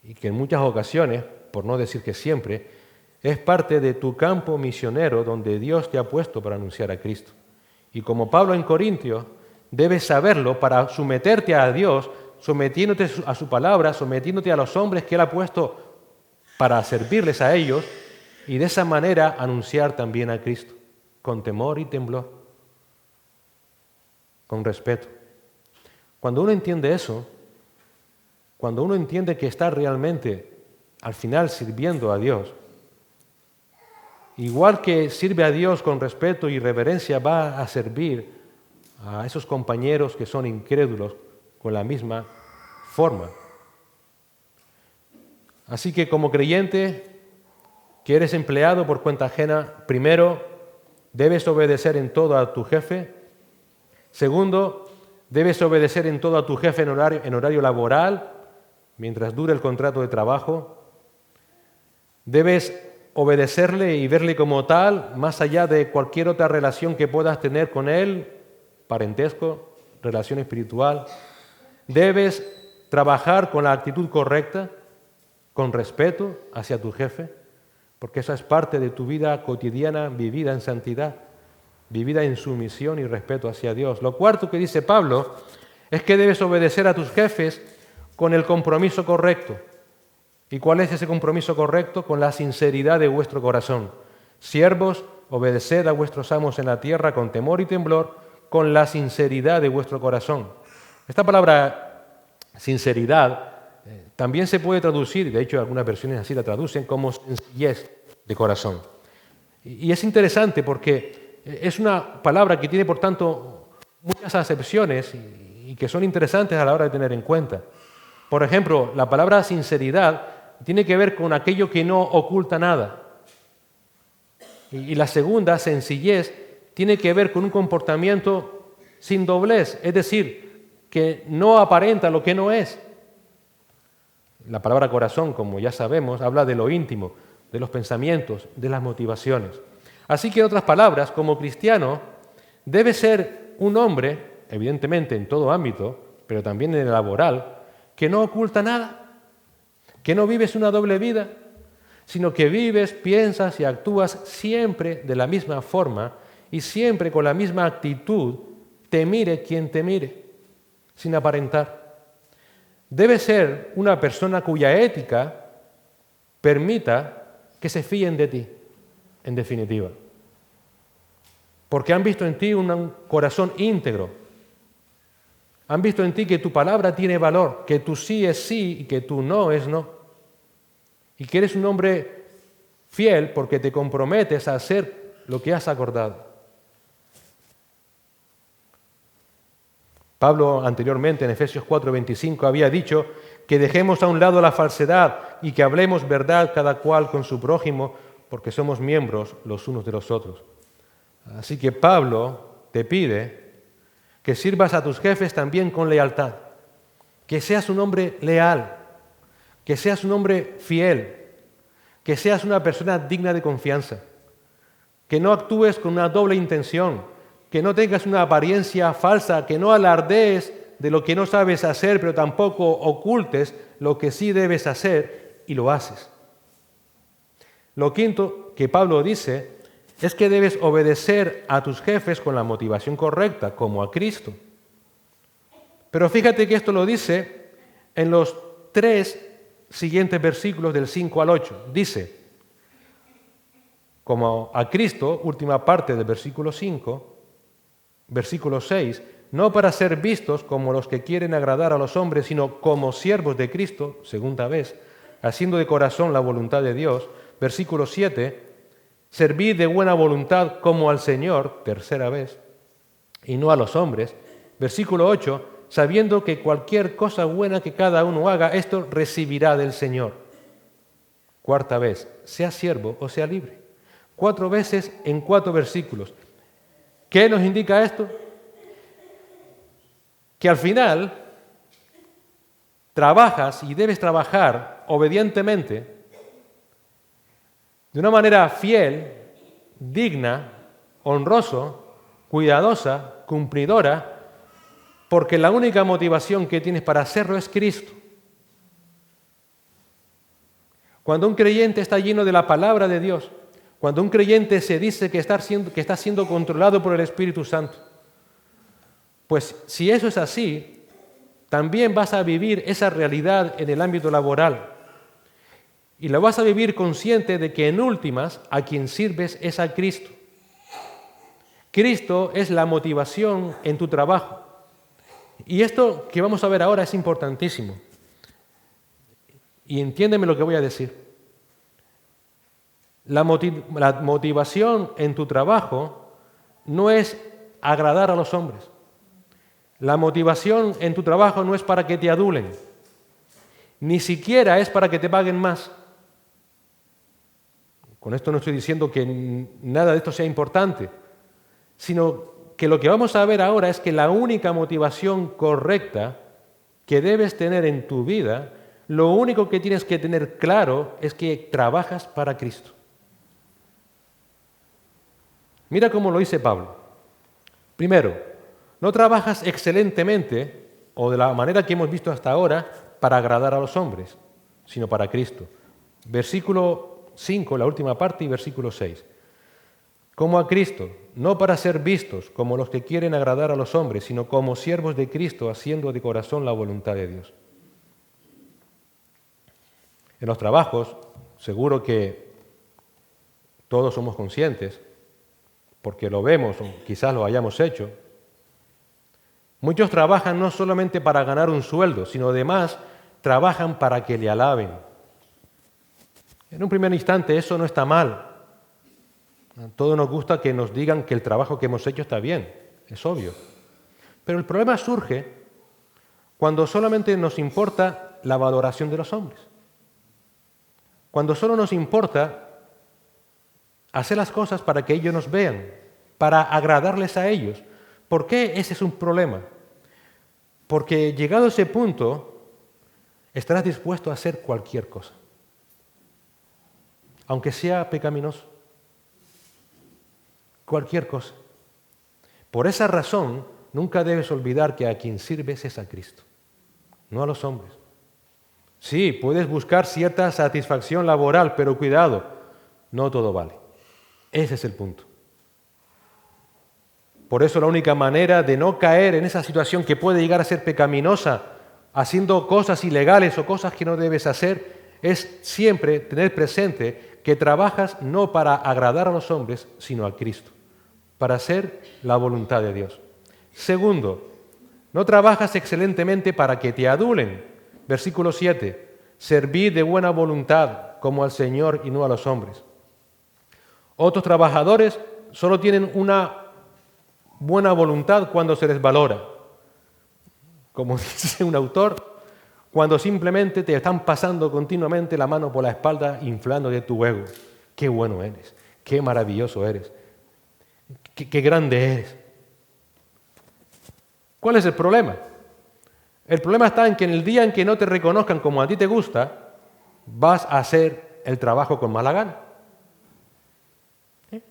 Y que en muchas ocasiones, por no decir que siempre, es parte de tu campo misionero donde Dios te ha puesto para anunciar a Cristo. Y como Pablo en Corintios, debes saberlo para someterte a Dios, sometiéndote a su palabra, sometiéndote a los hombres que Él ha puesto para servirles a ellos y de esa manera anunciar también a Cristo, con temor y temblor, con respeto. Cuando uno entiende eso, cuando uno entiende que está realmente al final sirviendo a Dios, igual que sirve a Dios con respeto y reverencia, va a servir a esos compañeros que son incrédulos con la misma forma. Así que como creyente que eres empleado por cuenta ajena, primero, debes obedecer en todo a tu jefe. Segundo, debes obedecer en todo a tu jefe en horario laboral, mientras dure el contrato de trabajo. Debes obedecerle y verle como tal, más allá de cualquier otra relación que puedas tener con él, parentesco, relación espiritual. Debes trabajar con la actitud correcta, con respeto hacia tu jefe, porque esa es parte de tu vida cotidiana vivida en santidad, vivida en sumisión y respeto hacia Dios. Lo cuarto que dice Pablo es que debes obedecer a tus jefes con el compromiso correcto. ¿Y cuál es ese compromiso correcto? Con la sinceridad de vuestro corazón. Siervos, obedeced a vuestros amos en la tierra con temor y temblor, con la sinceridad de vuestro corazón. Esta palabra sinceridad también se puede traducir, de hecho algunas versiones así la traducen, como sencillez de corazón. Y es interesante porque es una palabra que tiene, por tanto, muchas acepciones y que son interesantes a la hora de tener en cuenta. Por ejemplo, la palabra sinceridad tiene que ver con aquello que no oculta nada. Y la segunda, sencillez, tiene que ver con un comportamiento sin doblez, es decir, que no aparenta lo que no es. La palabra corazón, como ya sabemos, habla de lo íntimo, de los pensamientos, de las motivaciones. Así que, en otras palabras, como cristiano, debe ser un hombre, evidentemente en todo ámbito, pero también en el laboral, que no oculta nada, que no vives una doble vida, sino que vives, piensas y actúas siempre de la misma forma y siempre con la misma actitud, te mire quien te mire, sin aparentar. Debe ser una persona cuya ética permita que se fíen de ti, en definitiva. Porque han visto en ti un corazón íntegro. Han visto en ti que tu palabra tiene valor, que tu sí es sí y que tu no es no. Y que eres un hombre fiel porque te comprometes a hacer lo que has acordado. Pablo anteriormente en Efesios 4:25 había dicho que dejemos a un lado la falsedad y que hablemos verdad cada cual con su prójimo porque somos miembros los unos de los otros. Así que Pablo te pide que sirvas a tus jefes también con lealtad, que seas un hombre leal, que seas un hombre fiel, que seas una persona digna de confianza, que no actúes con una doble intención, que no tengas una apariencia falsa, que no alardees de lo que no sabes hacer, pero tampoco ocultes lo que sí debes hacer y lo haces. Lo quinto que Pablo dice es que debes obedecer a tus jefes con la motivación correcta, como a Cristo. Pero fíjate que esto lo dice en los 3 siguientes versículos del 5 al 8. Dice, como a Cristo, última parte del versículo 5, versículo 6, no para ser vistos como los que quieren agradar a los hombres, sino como siervos de Cristo, segunda vez, haciendo de corazón la voluntad de Dios. Versículo 7, servid de buena voluntad como al Señor, tercera vez, y no a los hombres. Versículo 8, sabiendo que cualquier cosa buena que cada uno haga, esto recibirá del Señor. Cuarta vez, sea siervo o sea libre. 4 veces en 4 versículos. ¿Qué nos indica esto? Que al final trabajas y debes trabajar obedientemente, de una manera fiel, digna, honroso, cuidadosa, cumplidora, porque la única motivación que tienes para hacerlo es Cristo. Cuando un creyente está lleno de la palabra de Dios, cuando un creyente se dice que está siendo controlado por el Espíritu Santo, pues si eso es así, también vas a vivir esa realidad en el ámbito laboral. Y lo vas a vivir consciente de que en últimas a quien sirves es a Cristo. Cristo es la motivación en tu trabajo. Y esto que vamos a ver ahora es importantísimo. Y entiéndeme lo que voy a decir. La motivación en tu trabajo no es agradar a los hombres. La motivación en tu trabajo no es para que te adulen. Ni siquiera es para que te paguen más. Con esto no estoy diciendo que nada de esto sea importante, sino que lo que vamos a ver ahora es que la única motivación correcta que debes tener en tu vida, lo único que tienes que tener claro es que trabajas para Cristo. Mira cómo lo dice Pablo. Primero, no trabajas excelentemente o de la manera que hemos visto hasta ahora para agradar a los hombres, sino para Cristo. Versículo 5, la última parte, y versículo 6. Como a Cristo, no para ser vistos como los que quieren agradar a los hombres, sino como siervos de Cristo, haciendo de corazón la voluntad de Dios. En los trabajos, seguro que todos somos conscientes, porque lo vemos o quizás lo hayamos hecho, muchos trabajan no solamente para ganar un sueldo, sino además trabajan para que le alaben. En un primer instante eso no está mal. A todos nos gusta que nos digan que el trabajo que hemos hecho está bien, es obvio. Pero el problema surge cuando solamente nos importa la valoración de los hombres. Cuando solo nos importa hacer las cosas para que ellos nos vean, para agradarles a ellos. ¿Por qué ese es un problema? Porque llegado a ese punto, estarás dispuesto a hacer cualquier cosa, aunque sea pecaminoso. Cualquier cosa. Por esa razón, nunca debes olvidar que a quien sirves es a Cristo, no a los hombres. Sí, puedes buscar cierta satisfacción laboral, pero cuidado, no todo vale. Ese es el punto. Por eso la única manera de no caer en esa situación que puede llegar a ser pecaminosa, haciendo cosas ilegales o cosas que no debes hacer, es siempre tener presente que trabajas no para agradar a los hombres, sino a Cristo, para hacer la voluntad de Dios. Segundo, no trabajas excelentemente para que te adulen. Versículo 7, servid de buena voluntad como al Señor y no a los hombres. Otros trabajadores solo tienen una buena voluntad cuando se les valora. Como dice un autor, cuando simplemente te están pasando continuamente la mano por la espalda, inflando de tu ego. Qué bueno eres, qué maravilloso eres, qué grande eres. ¿Cuál es el problema? El problema está en que en el día en que no te reconozcan como a ti te gusta, vas a hacer el trabajo con mala gana.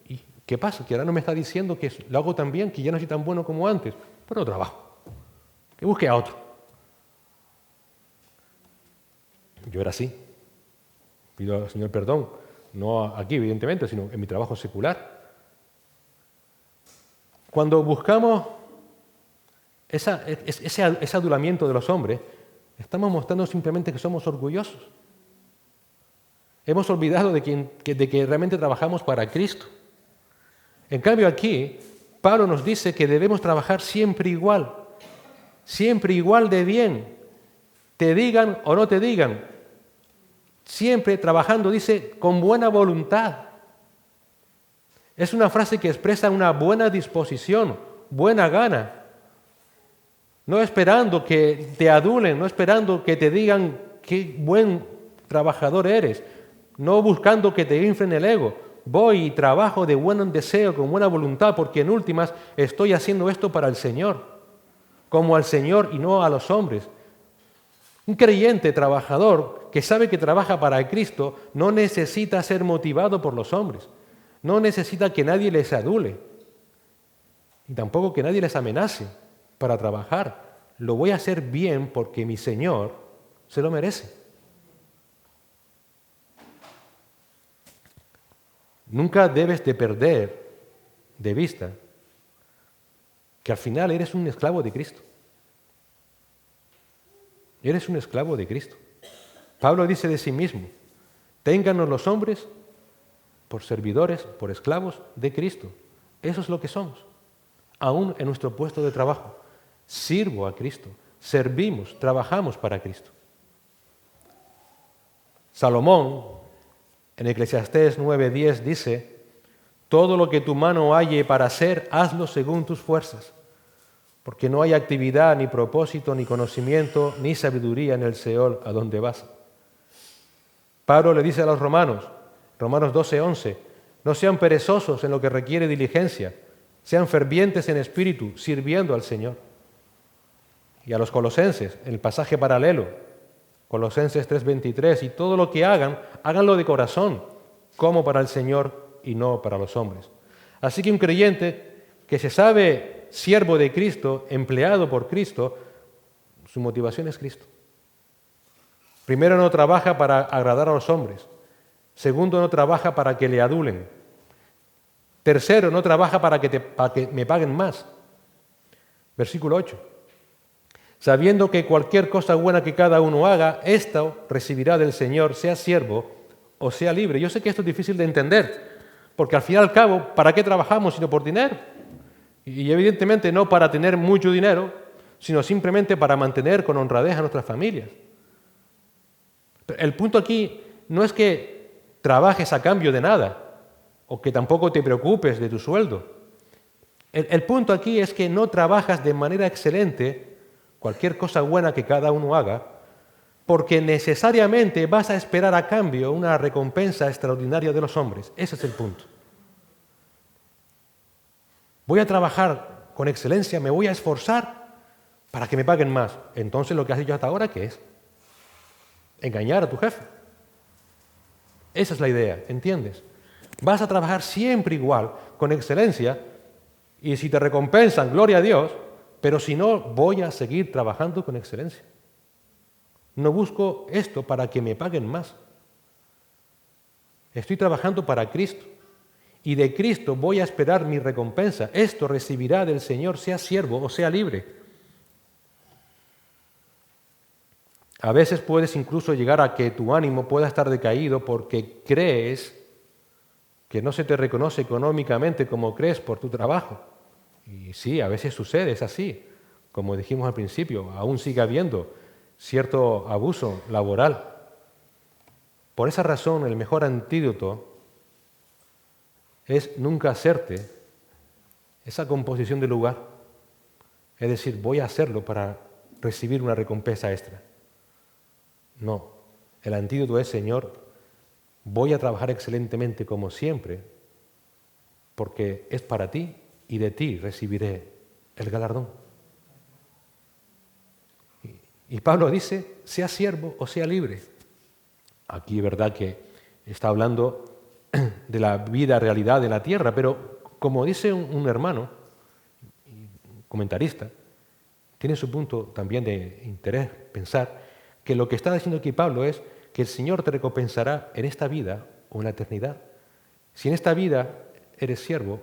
¿Y qué pasa? Que ahora no me está diciendo que lo hago tan bien, que ya no soy tan bueno como antes, pero trabajo. que busque a otro. Yo era así. Pido al Señor perdón, no aquí evidentemente, sino en mi trabajo secular. Cuando buscamos ese adulamiento de los hombres, estamos mostrando simplemente que somos orgullosos. Hemos olvidado de que realmente trabajamos para Cristo. En cambio aquí, Pablo nos dice que debemos trabajar siempre igual de bien, te digan o no te digan, siempre trabajando, dice, con buena voluntad. Es una frase que expresa una buena disposición, buena gana. No esperando que te adulen, no esperando que te digan qué buen trabajador eres, no buscando que te inflen el ego. Voy y trabajo de buen deseo, con buena voluntad, porque en últimas estoy haciendo esto para el Señor, como al Señor y no a los hombres. Un creyente trabajador que sabe que trabaja para Cristo no necesita ser motivado por los hombres, no necesita que nadie les adule y tampoco que nadie les amenace para trabajar. Lo voy a hacer bien porque mi Señor se lo merece. Nunca debes de perder de vista que al final eres un esclavo de Cristo. Eres un esclavo de Cristo. Pablo dice de sí mismo, téngannos los hombres por servidores, por esclavos de Cristo. Eso es lo que somos. Aún en nuestro puesto de trabajo. Sirvo a Cristo, servimos, trabajamos para Cristo. Salomón, en Eclesiastés 9:10 dice, todo lo que tu mano halle para hacer, hazlo según tus fuerzas, porque no hay actividad, ni propósito, ni conocimiento, ni sabiduría en el Seol a donde vas. Pablo le dice a los Romanos 12:11, no sean perezosos en lo que requiere diligencia, sean fervientes en espíritu, sirviendo al Señor. Y a los Colosenses, en el pasaje paralelo, Colosenses 3:23, y todo lo que hagan, háganlo de corazón, como para el Señor y no para los hombres. Así que un creyente que se sabe siervo de Cristo, empleado por Cristo, su motivación es Cristo. Primero, no trabaja para agradar a los hombres. Segundo, no trabaja para que le adulen. Tercero, no trabaja para que me paguen más. Versículo 8. Sabiendo que cualquier cosa buena que cada uno haga, esto recibirá del Señor, sea siervo o sea libre. Yo sé que esto es difícil de entender, porque al fin y al cabo, ¿para qué trabajamos sino por dinero? Y evidentemente no para tener mucho dinero, sino simplemente para mantener con honradez a nuestras familias. El punto aquí no es que trabajes a cambio de nada, o que tampoco te preocupes de tu sueldo. El punto aquí es que no trabajas de manera excelente cualquier cosa buena que cada uno haga, porque necesariamente vas a esperar a cambio una recompensa extraordinaria de los hombres. Ese es el punto. Voy a trabajar con excelencia, me voy a esforzar para que me paguen más. Entonces lo que has hecho hasta ahora, ¿qué es? Engañar a tu jefe. Esa es la idea, ¿entiendes? Vas a trabajar siempre igual, con excelencia, y si te recompensan, gloria a Dios, pero si no, voy a seguir trabajando con excelencia. No busco esto para que me paguen más. Estoy trabajando para Cristo, y de Cristo voy a esperar mi recompensa. Esto recibirá del Señor, sea siervo o sea libre. A veces puedes incluso llegar a que tu ánimo pueda estar decaído porque crees que no se te reconoce económicamente como crees por tu trabajo. Y sí, a veces sucede, es así. Como dijimos al principio, aún sigue habiendo cierto abuso laboral. Por esa razón, el mejor antídoto es nunca hacerte esa composición de lugar. Es decir, voy a hacerlo para recibir una recompensa extra. No, el antídoto es, Señor, voy a trabajar excelentemente como siempre, porque es para ti y de ti recibiré el galardón. Y Pablo dice, sea siervo o sea libre. Aquí es verdad que está hablando de la vida, realidad de la tierra, pero como dice un hermano, comentarista, Tiene su punto también de interés pensar que lo que está diciendo aquí Pablo es que el Señor te recompensará en esta vida o en la eternidad. Si en esta vida eres siervo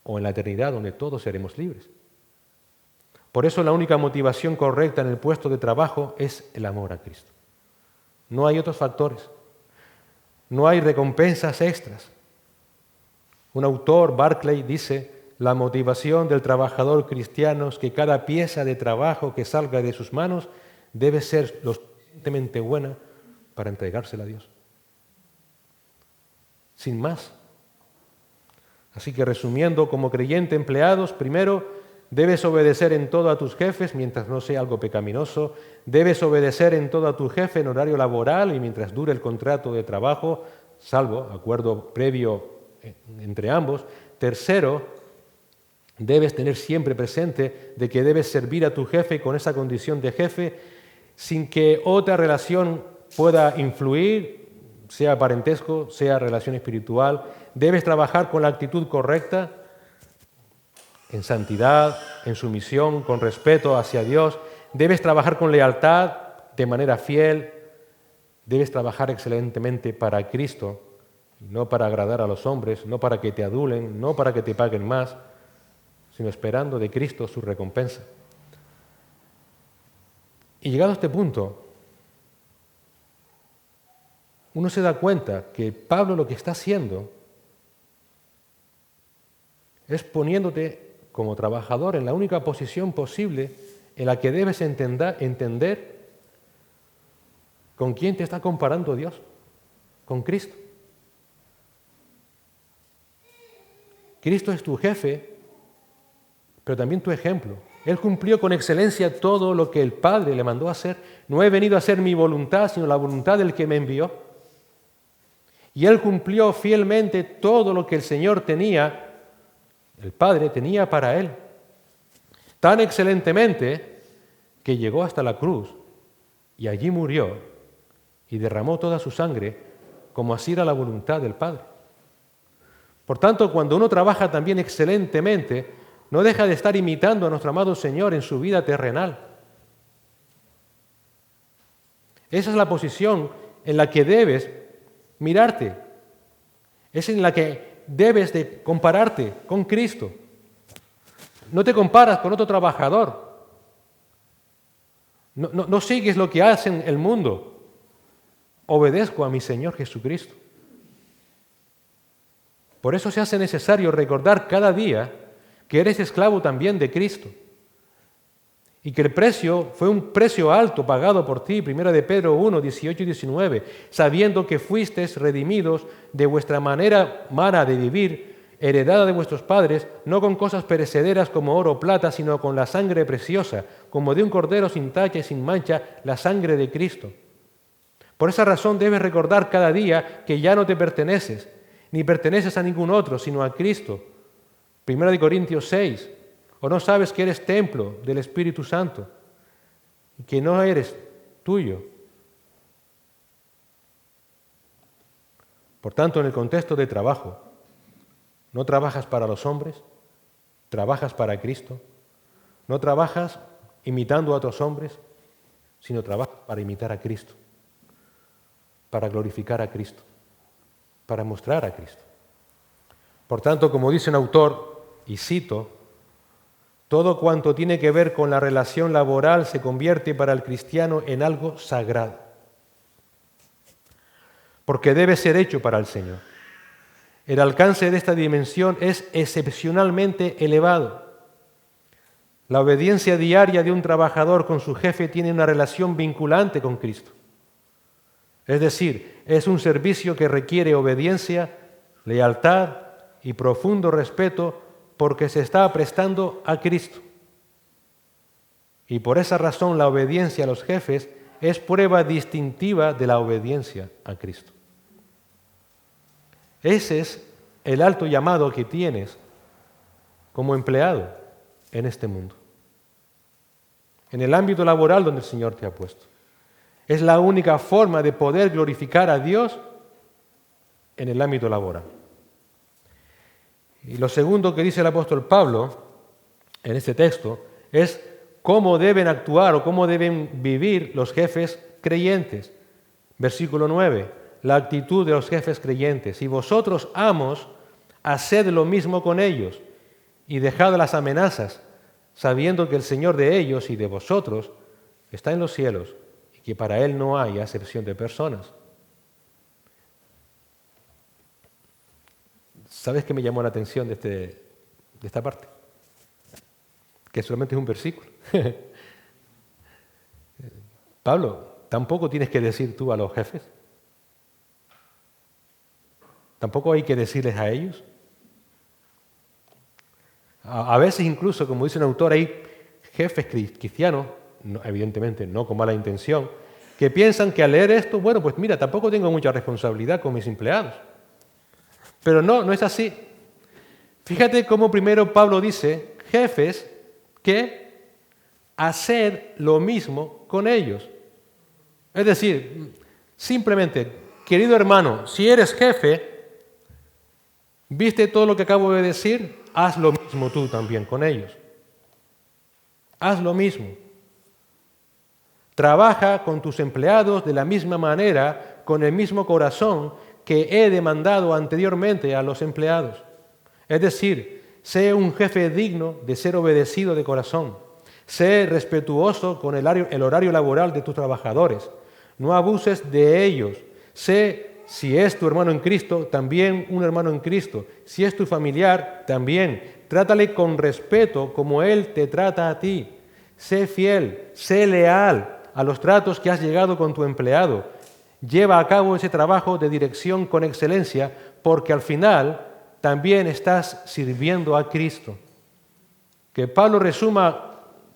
o en la eternidad donde todos seremos libres. Por eso la única motivación correcta en el puesto de trabajo es el amor a Cristo. No hay otros factores. No hay recompensas extras. Un autor, Barclay, dice: la motivación del trabajador cristiano es que cada pieza de trabajo que salga de sus manos debe ser lo suficientemente buena para entregársela a Dios. Sin más. Así que resumiendo, como creyente empleados, primero, debes obedecer en todo a tus jefes mientras no sea algo pecaminoso. Debes obedecer en todo a tu jefe en horario laboral y mientras dure el contrato de trabajo, salvo acuerdo previo entre ambos. Tercero, debes tener siempre presente de que debes servir a tu jefe con esa condición de jefe sin que otra relación pueda influir, sea parentesco, sea relación espiritual. Debes trabajar con la actitud correcta, en santidad, en sumisión, con respeto hacia Dios. Debes trabajar con lealtad, de manera fiel. Debes trabajar excelentemente para Cristo, no para agradar a los hombres, no para que te adulen, no para que te paguen más, sino esperando de Cristo su recompensa. Y llegado a este punto, uno se da cuenta que Pablo lo que está haciendo es poniéndote como trabajador en la única posición posible en la que debes entender con quién te está comparando Dios, con Cristo. Cristo es tu jefe, pero también tu ejemplo. Él cumplió con excelencia todo lo que el Padre le mandó a hacer. No he venido a hacer mi voluntad, sino la voluntad del que me envió. Y Él cumplió fielmente todo lo que el Señor tenía, el Padre tenía para Él. Tan excelentemente que llegó hasta la cruz y allí murió y derramó toda su sangre como así era la voluntad del Padre. Por tanto, cuando uno trabaja también excelentemente, no deja de estar imitando a nuestro amado Señor en su vida terrenal. Esa es la posición en la que debes mirarte. Es en la que debes de compararte con Cristo. No te comparas con otro trabajador. No sigues lo que hace el mundo. Obedezco a mi Señor Jesucristo. Por eso se hace necesario recordar cada día que eres esclavo también de Cristo y que el precio fue un precio alto pagado por ti, 1 de Pedro 1, 18 y 19, sabiendo que fuisteis redimidos de vuestra manera mala de vivir, heredada de vuestros padres, no con cosas perecederas como oro o plata, sino con la sangre preciosa, como de un cordero sin tacha y sin mancha, la sangre de Cristo. Por esa razón debes recordar cada día que ya no te perteneces, ni perteneces a ningún otro, sino a Cristo. 1 Corintios 6, ¿o no sabes que eres templo del Espíritu Santo y que no eres tuyo? Por tanto, en el contexto de trabajo, no trabajas para los hombres, trabajas para Cristo. No trabajas imitando a otros hombres, sino trabajas para imitar a Cristo, para glorificar a Cristo, para mostrar a Cristo. Por tanto, como dice un autor, y cito, todo cuanto tiene que ver con la relación laboral se convierte para el cristiano en algo sagrado, porque debe ser hecho para el Señor. El alcance de esta dimensión es excepcionalmente elevado. La obediencia diaria de un trabajador con su jefe tiene una relación vinculante con Cristo. Es decir, es un servicio que requiere obediencia, lealtad y profundo respeto porque se está prestando a Cristo. Y por esa razón la obediencia a los jefes es prueba distintiva de la obediencia a Cristo. Ese es el alto llamado que tienes como empleado en este mundo, en el ámbito laboral donde el Señor te ha puesto. Es la única forma de poder glorificar a Dios en el ámbito laboral. Y lo segundo que dice el apóstol Pablo en este texto es cómo deben actuar o cómo deben vivir los jefes creyentes. Versículo 9, la actitud de los jefes creyentes. Y vosotros, amos, haced lo mismo con ellos y dejad las amenazas, sabiendo que el Señor de ellos y de vosotros está en los cielos y que para Él no hay acepción de personas. ¿Sabes qué me llamó la atención de esta parte? Que solamente es un versículo. Pablo, tampoco tienes que decir tú a los jefes. Tampoco hay que decirles a ellos. A veces incluso, como dice un autor, hay jefes cristianos, evidentemente no con mala intención, que piensan que al leer esto, bueno, pues mira, tampoco tengo mucha responsabilidad con mis empleados. Pero no es así. Fíjate cómo primero Pablo dice, jefes, que hacer lo mismo con ellos. Es decir, simplemente, querido hermano, si eres jefe, ¿viste todo lo que acabo de decir? Haz lo mismo tú también con ellos. Haz lo mismo. Trabaja con tus empleados de la misma manera, con el mismo corazón que he demandado anteriormente a los empleados. Es decir, sé un jefe digno de ser obedecido de corazón. Sé respetuoso con el horario laboral de tus trabajadores. No abuses de ellos. Sé, si es tu hermano en Cristo, también un hermano en Cristo. Si es tu familiar, también. Trátale con respeto como Él te trata a ti. Sé fiel, sé leal a los tratos que has llegado con tu empleado. Lleva a cabo ese trabajo de dirección con excelencia, porque al final también estás sirviendo a Cristo. Que Pablo resuma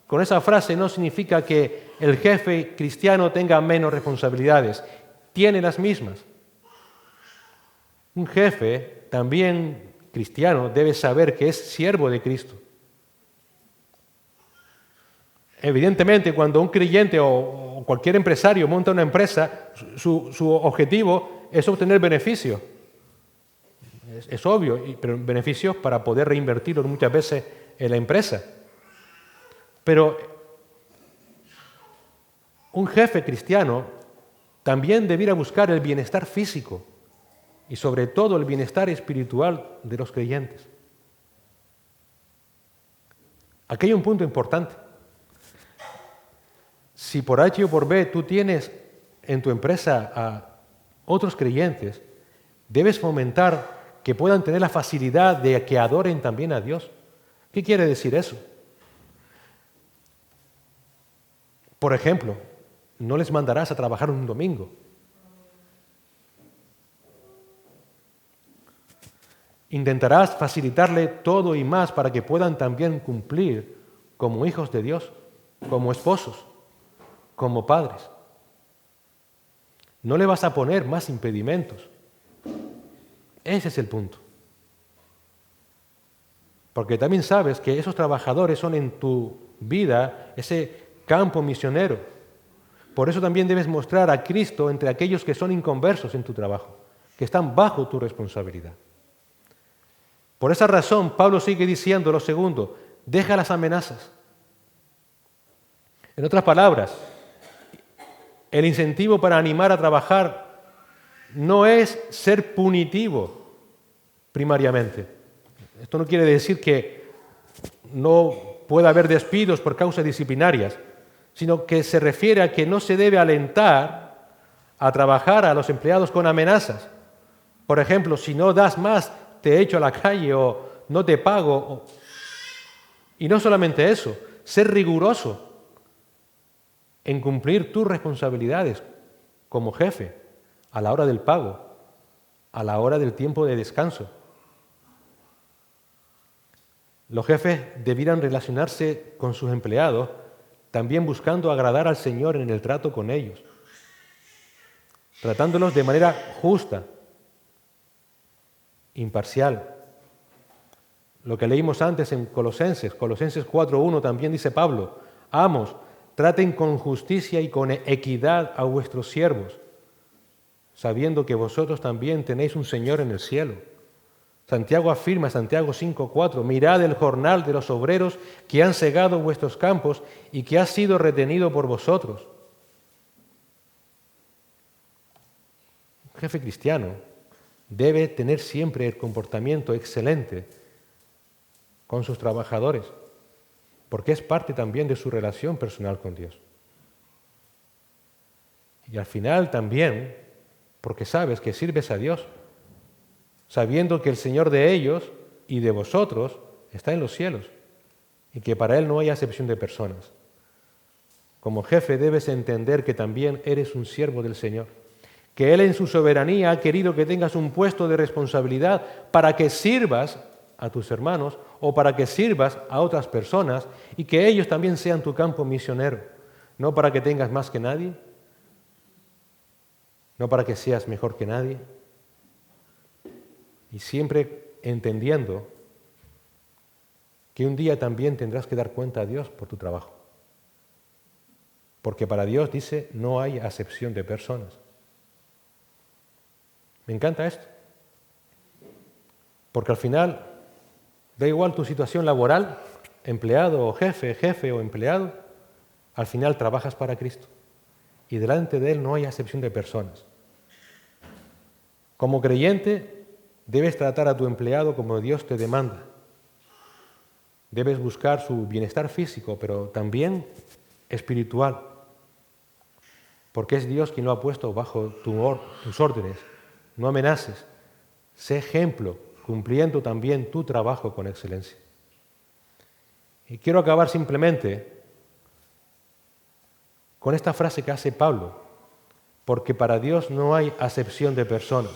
con esa frase no significa que el jefe cristiano tenga menos responsabilidades, tiene las mismas. Un jefe también cristiano debe saber que es siervo de Cristo. Evidentemente, cuando un creyente o cualquier empresario monta una empresa, su objetivo es obtener beneficios. Es obvio, pero beneficios para poder reinvertirlos muchas veces en la empresa. Pero un jefe cristiano también debiera buscar el bienestar físico y sobre todo el bienestar espiritual de los creyentes. Aquí hay un punto importante. Si por H o por B tú tienes en tu empresa a otros creyentes, debes fomentar que puedan tener la facilidad de que adoren también a Dios. ¿Qué quiere decir eso? Por ejemplo, no les mandarás a trabajar un domingo. Intentarás facilitarle todo y más para que puedan también cumplir como hijos de Dios, como esposos, como padres. No le vas a poner más impedimentos. Ese es el punto. Porque también sabes que esos trabajadores son en tu vida ese campo misionero. Por eso también debes mostrar a Cristo entre aquellos que son inconversos en tu trabajo, que están bajo tu responsabilidad. Por esa razón, Pablo sigue diciendo lo segundo, deja las amenazas. En otras palabras, el incentivo para animar a trabajar no es ser punitivo primariamente. Esto no quiere decir que no pueda haber despidos por causas disciplinarias, sino que se refiere a que no se debe alentar a trabajar a los empleados con amenazas. Por ejemplo, si no das más, te echo a la calle o no te pago. Y no solamente eso, ser riguroso en cumplir tus responsabilidades como jefe a la hora del pago, a la hora del tiempo de descanso. Los jefes debieran relacionarse con sus empleados también buscando agradar al Señor en el trato con ellos, tratándolos de manera justa, imparcial. Lo que leímos antes en Colosenses 4:1 también dice Pablo, amos, traten con justicia y con equidad a vuestros siervos, sabiendo que vosotros también tenéis un Señor en el cielo. Santiago afirma, Santiago 5:4, mirad el jornal de los obreros que han segado vuestros campos y que ha sido retenido por vosotros. Un jefe cristiano debe tener siempre el comportamiento excelente con sus trabajadores, porque es parte también de su relación personal con Dios. Y al final también, porque sabes que sirves a Dios, sabiendo que el Señor de ellos y de vosotros está en los cielos y que para Él no hay acepción de personas. Como jefe debes entender que también eres un siervo del Señor, que Él en su soberanía ha querido que tengas un puesto de responsabilidad para que sirvas a tus hermanos o para que sirvas a otras personas y que ellos también sean tu campo misionero, no para que tengas más que nadie, no para que seas mejor que nadie, y siempre entendiendo que un día también tendrás que dar cuenta a Dios por tu trabajo. Porque para Dios, dice, no hay acepción de personas. Me encanta esto. Porque al final, da igual tu situación laboral, empleado o jefe, jefe o empleado, al final trabajas para Cristo. Y delante de Él no hay acepción de personas. Como creyente, debes tratar a tu empleado como Dios te demanda. Debes buscar su bienestar físico, pero también espiritual. Porque es Dios quien lo ha puesto bajo tus órdenes. No amenaces. Sé ejemplo, cumpliendo también tu trabajo con excelencia. Y quiero acabar simplemente con esta frase que hace Pablo, porque para Dios no hay acepción de personas.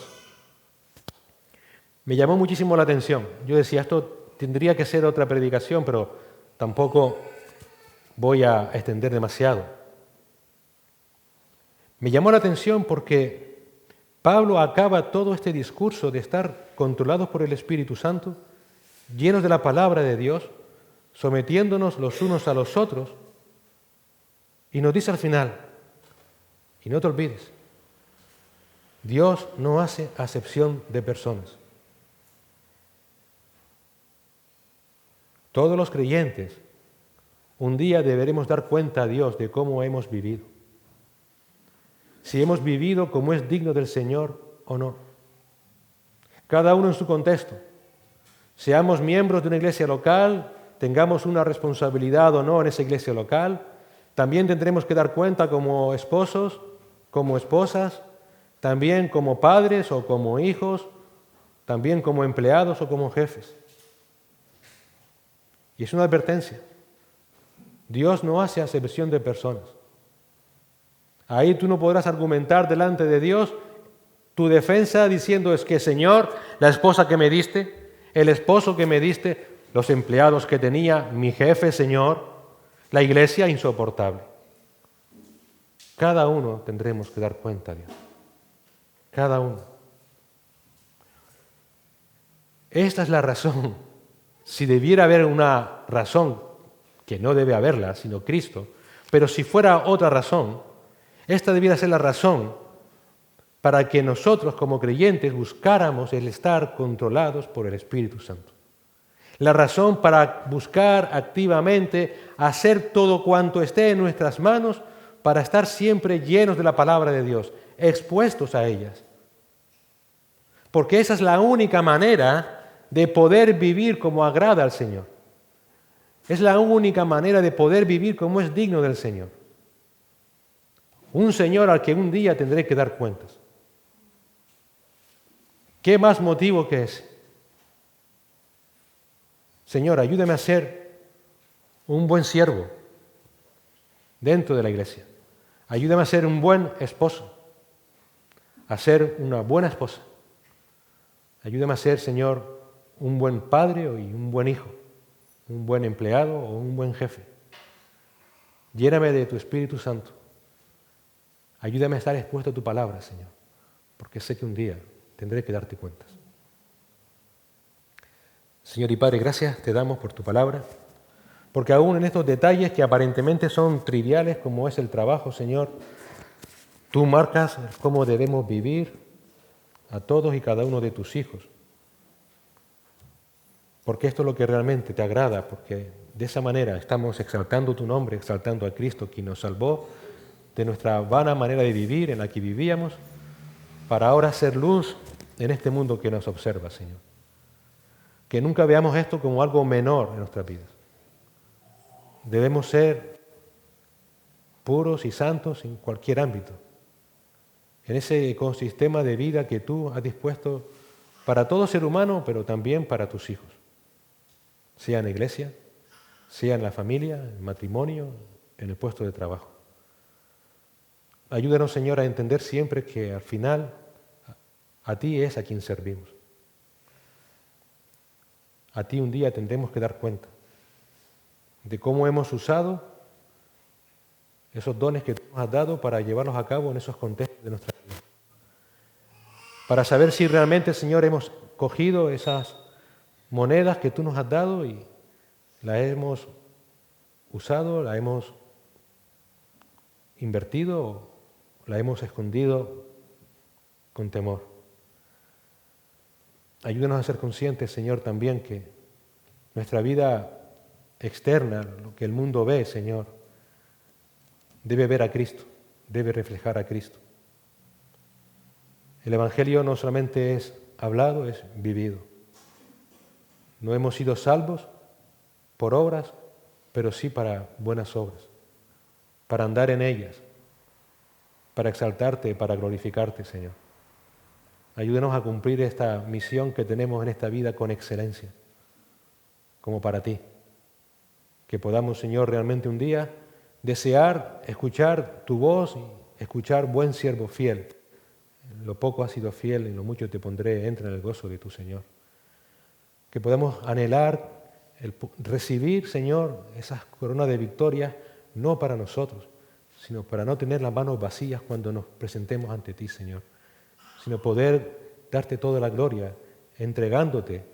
Me llamó muchísimo la atención. Yo decía, esto tendría que ser otra predicación, pero tampoco voy a extender demasiado. Me llamó la atención porque Pablo acaba todo este discurso de estar controlados por el Espíritu Santo, llenos de la palabra de Dios, sometiéndonos los unos a los otros, y nos dice al final, y no te olvides, Dios no hace acepción de personas. Todos los creyentes un día deberemos dar cuenta a Dios de cómo hemos vivido. Si hemos vivido como es digno del Señor o no. Cada uno en su contexto. Seamos miembros de una iglesia local, tengamos una responsabilidad o no en esa iglesia local, también tendremos que dar cuenta como esposos, como esposas, también como padres o como hijos, también como empleados o como jefes. Y es una advertencia. Dios no hace acepción de personas. Ahí tú no podrás argumentar delante de Dios tu defensa diciendo es que, Señor, la esposa que me diste, el esposo que me diste, los empleados que tenía, mi jefe, Señor, la iglesia insoportable. Cada uno tendremos que dar cuenta a Dios. Cada uno. Esta es la razón. Si debiera haber una razón, que no debe haberla, sino Cristo, pero si fuera otra razón, esta debiera ser la razón para que nosotros como creyentes buscáramos el estar controlados por el Espíritu Santo. La razón para buscar activamente hacer todo cuanto esté en nuestras manos para estar siempre llenos de la palabra de Dios, expuestos a ellas. Porque esa es la única manera de poder vivir como agrada al Señor. Es la única manera de poder vivir como es digno del Señor. Un Señor al que un día tendré que dar cuentas. ¿Qué más motivo que ese? Señor, ayúdame a ser un buen siervo dentro de la iglesia. Ayúdame a ser un buen esposo, a ser una buena esposa. Ayúdame a ser, Señor, un buen padre y un buen hijo, un buen empleado o un buen jefe. Lléname de tu Espíritu Santo. Ayúdame a estar expuesto a tu palabra, Señor, porque sé que un día tendré que darte cuentas. Señor y Padre, gracias te damos por tu palabra, porque aún en estos detalles que aparentemente son triviales, como es el trabajo, Señor, tú marcas cómo debemos vivir a todos y cada uno de tus hijos. porque esto es lo que realmente te agrada, porque de esa manera estamos exaltando tu nombre, exaltando a Cristo, quien nos salvó de nuestra vana manera de vivir en la que vivíamos, para ahora ser luz en este mundo que nos observa, Señor. Que nunca veamos esto como algo menor en nuestras vidas. Debemos ser puros y santos en cualquier ámbito, en ese ecosistema de vida que tú has dispuesto para todo ser humano, pero también para tus hijos, sea en la iglesia, sea en la familia, en el matrimonio, en el puesto de trabajo. Ayúdanos, Señor, a entender siempre que al final a ti es a quien servimos. A ti un día tendremos que dar cuenta de cómo hemos usado esos dones que tú nos has dado para llevarlos a cabo en esos contextos de nuestra vida. Para saber si realmente, Señor, hemos cogido esas monedas que tú nos has dado y las hemos usado, las hemos invertido o las hemos escondido con temor. Ayúdanos a ser conscientes, Señor, también que nuestra vida externa, lo que el mundo ve, Señor, debe ver a Cristo, debe reflejar a Cristo. El Evangelio no solamente es hablado, es vivido. No hemos sido salvos por obras, pero sí para buenas obras, para andar en ellas, para exaltarte, para glorificarte, Señor. Ayúdenos a cumplir esta misión que tenemos en esta vida con excelencia, como para ti. Que podamos, Señor, realmente un día desear escuchar tu voz y escuchar buen siervo fiel. En lo poco has sido fiel, en lo mucho te pondré, entra en el gozo de tu Señor. Que podamos anhelar recibir, Señor, esas coronas de victoria, no para nosotros, sino para no tener las manos vacías cuando nos presentemos ante ti, Señor, sino poder darte toda la gloria, entregándote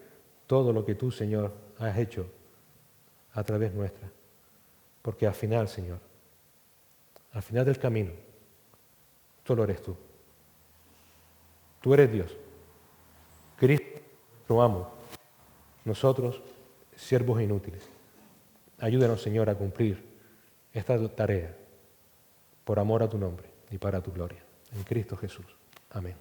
todo lo que tú, Señor, has hecho a través nuestra. Porque al final, Señor, al final del camino, solo eres tú. Tú eres Dios. Cristo, nuestro amo. Nosotros, siervos inútiles. Ayúdanos, Señor, a cumplir esta tarea por amor a tu nombre y para tu gloria. En Cristo Jesús. Amén.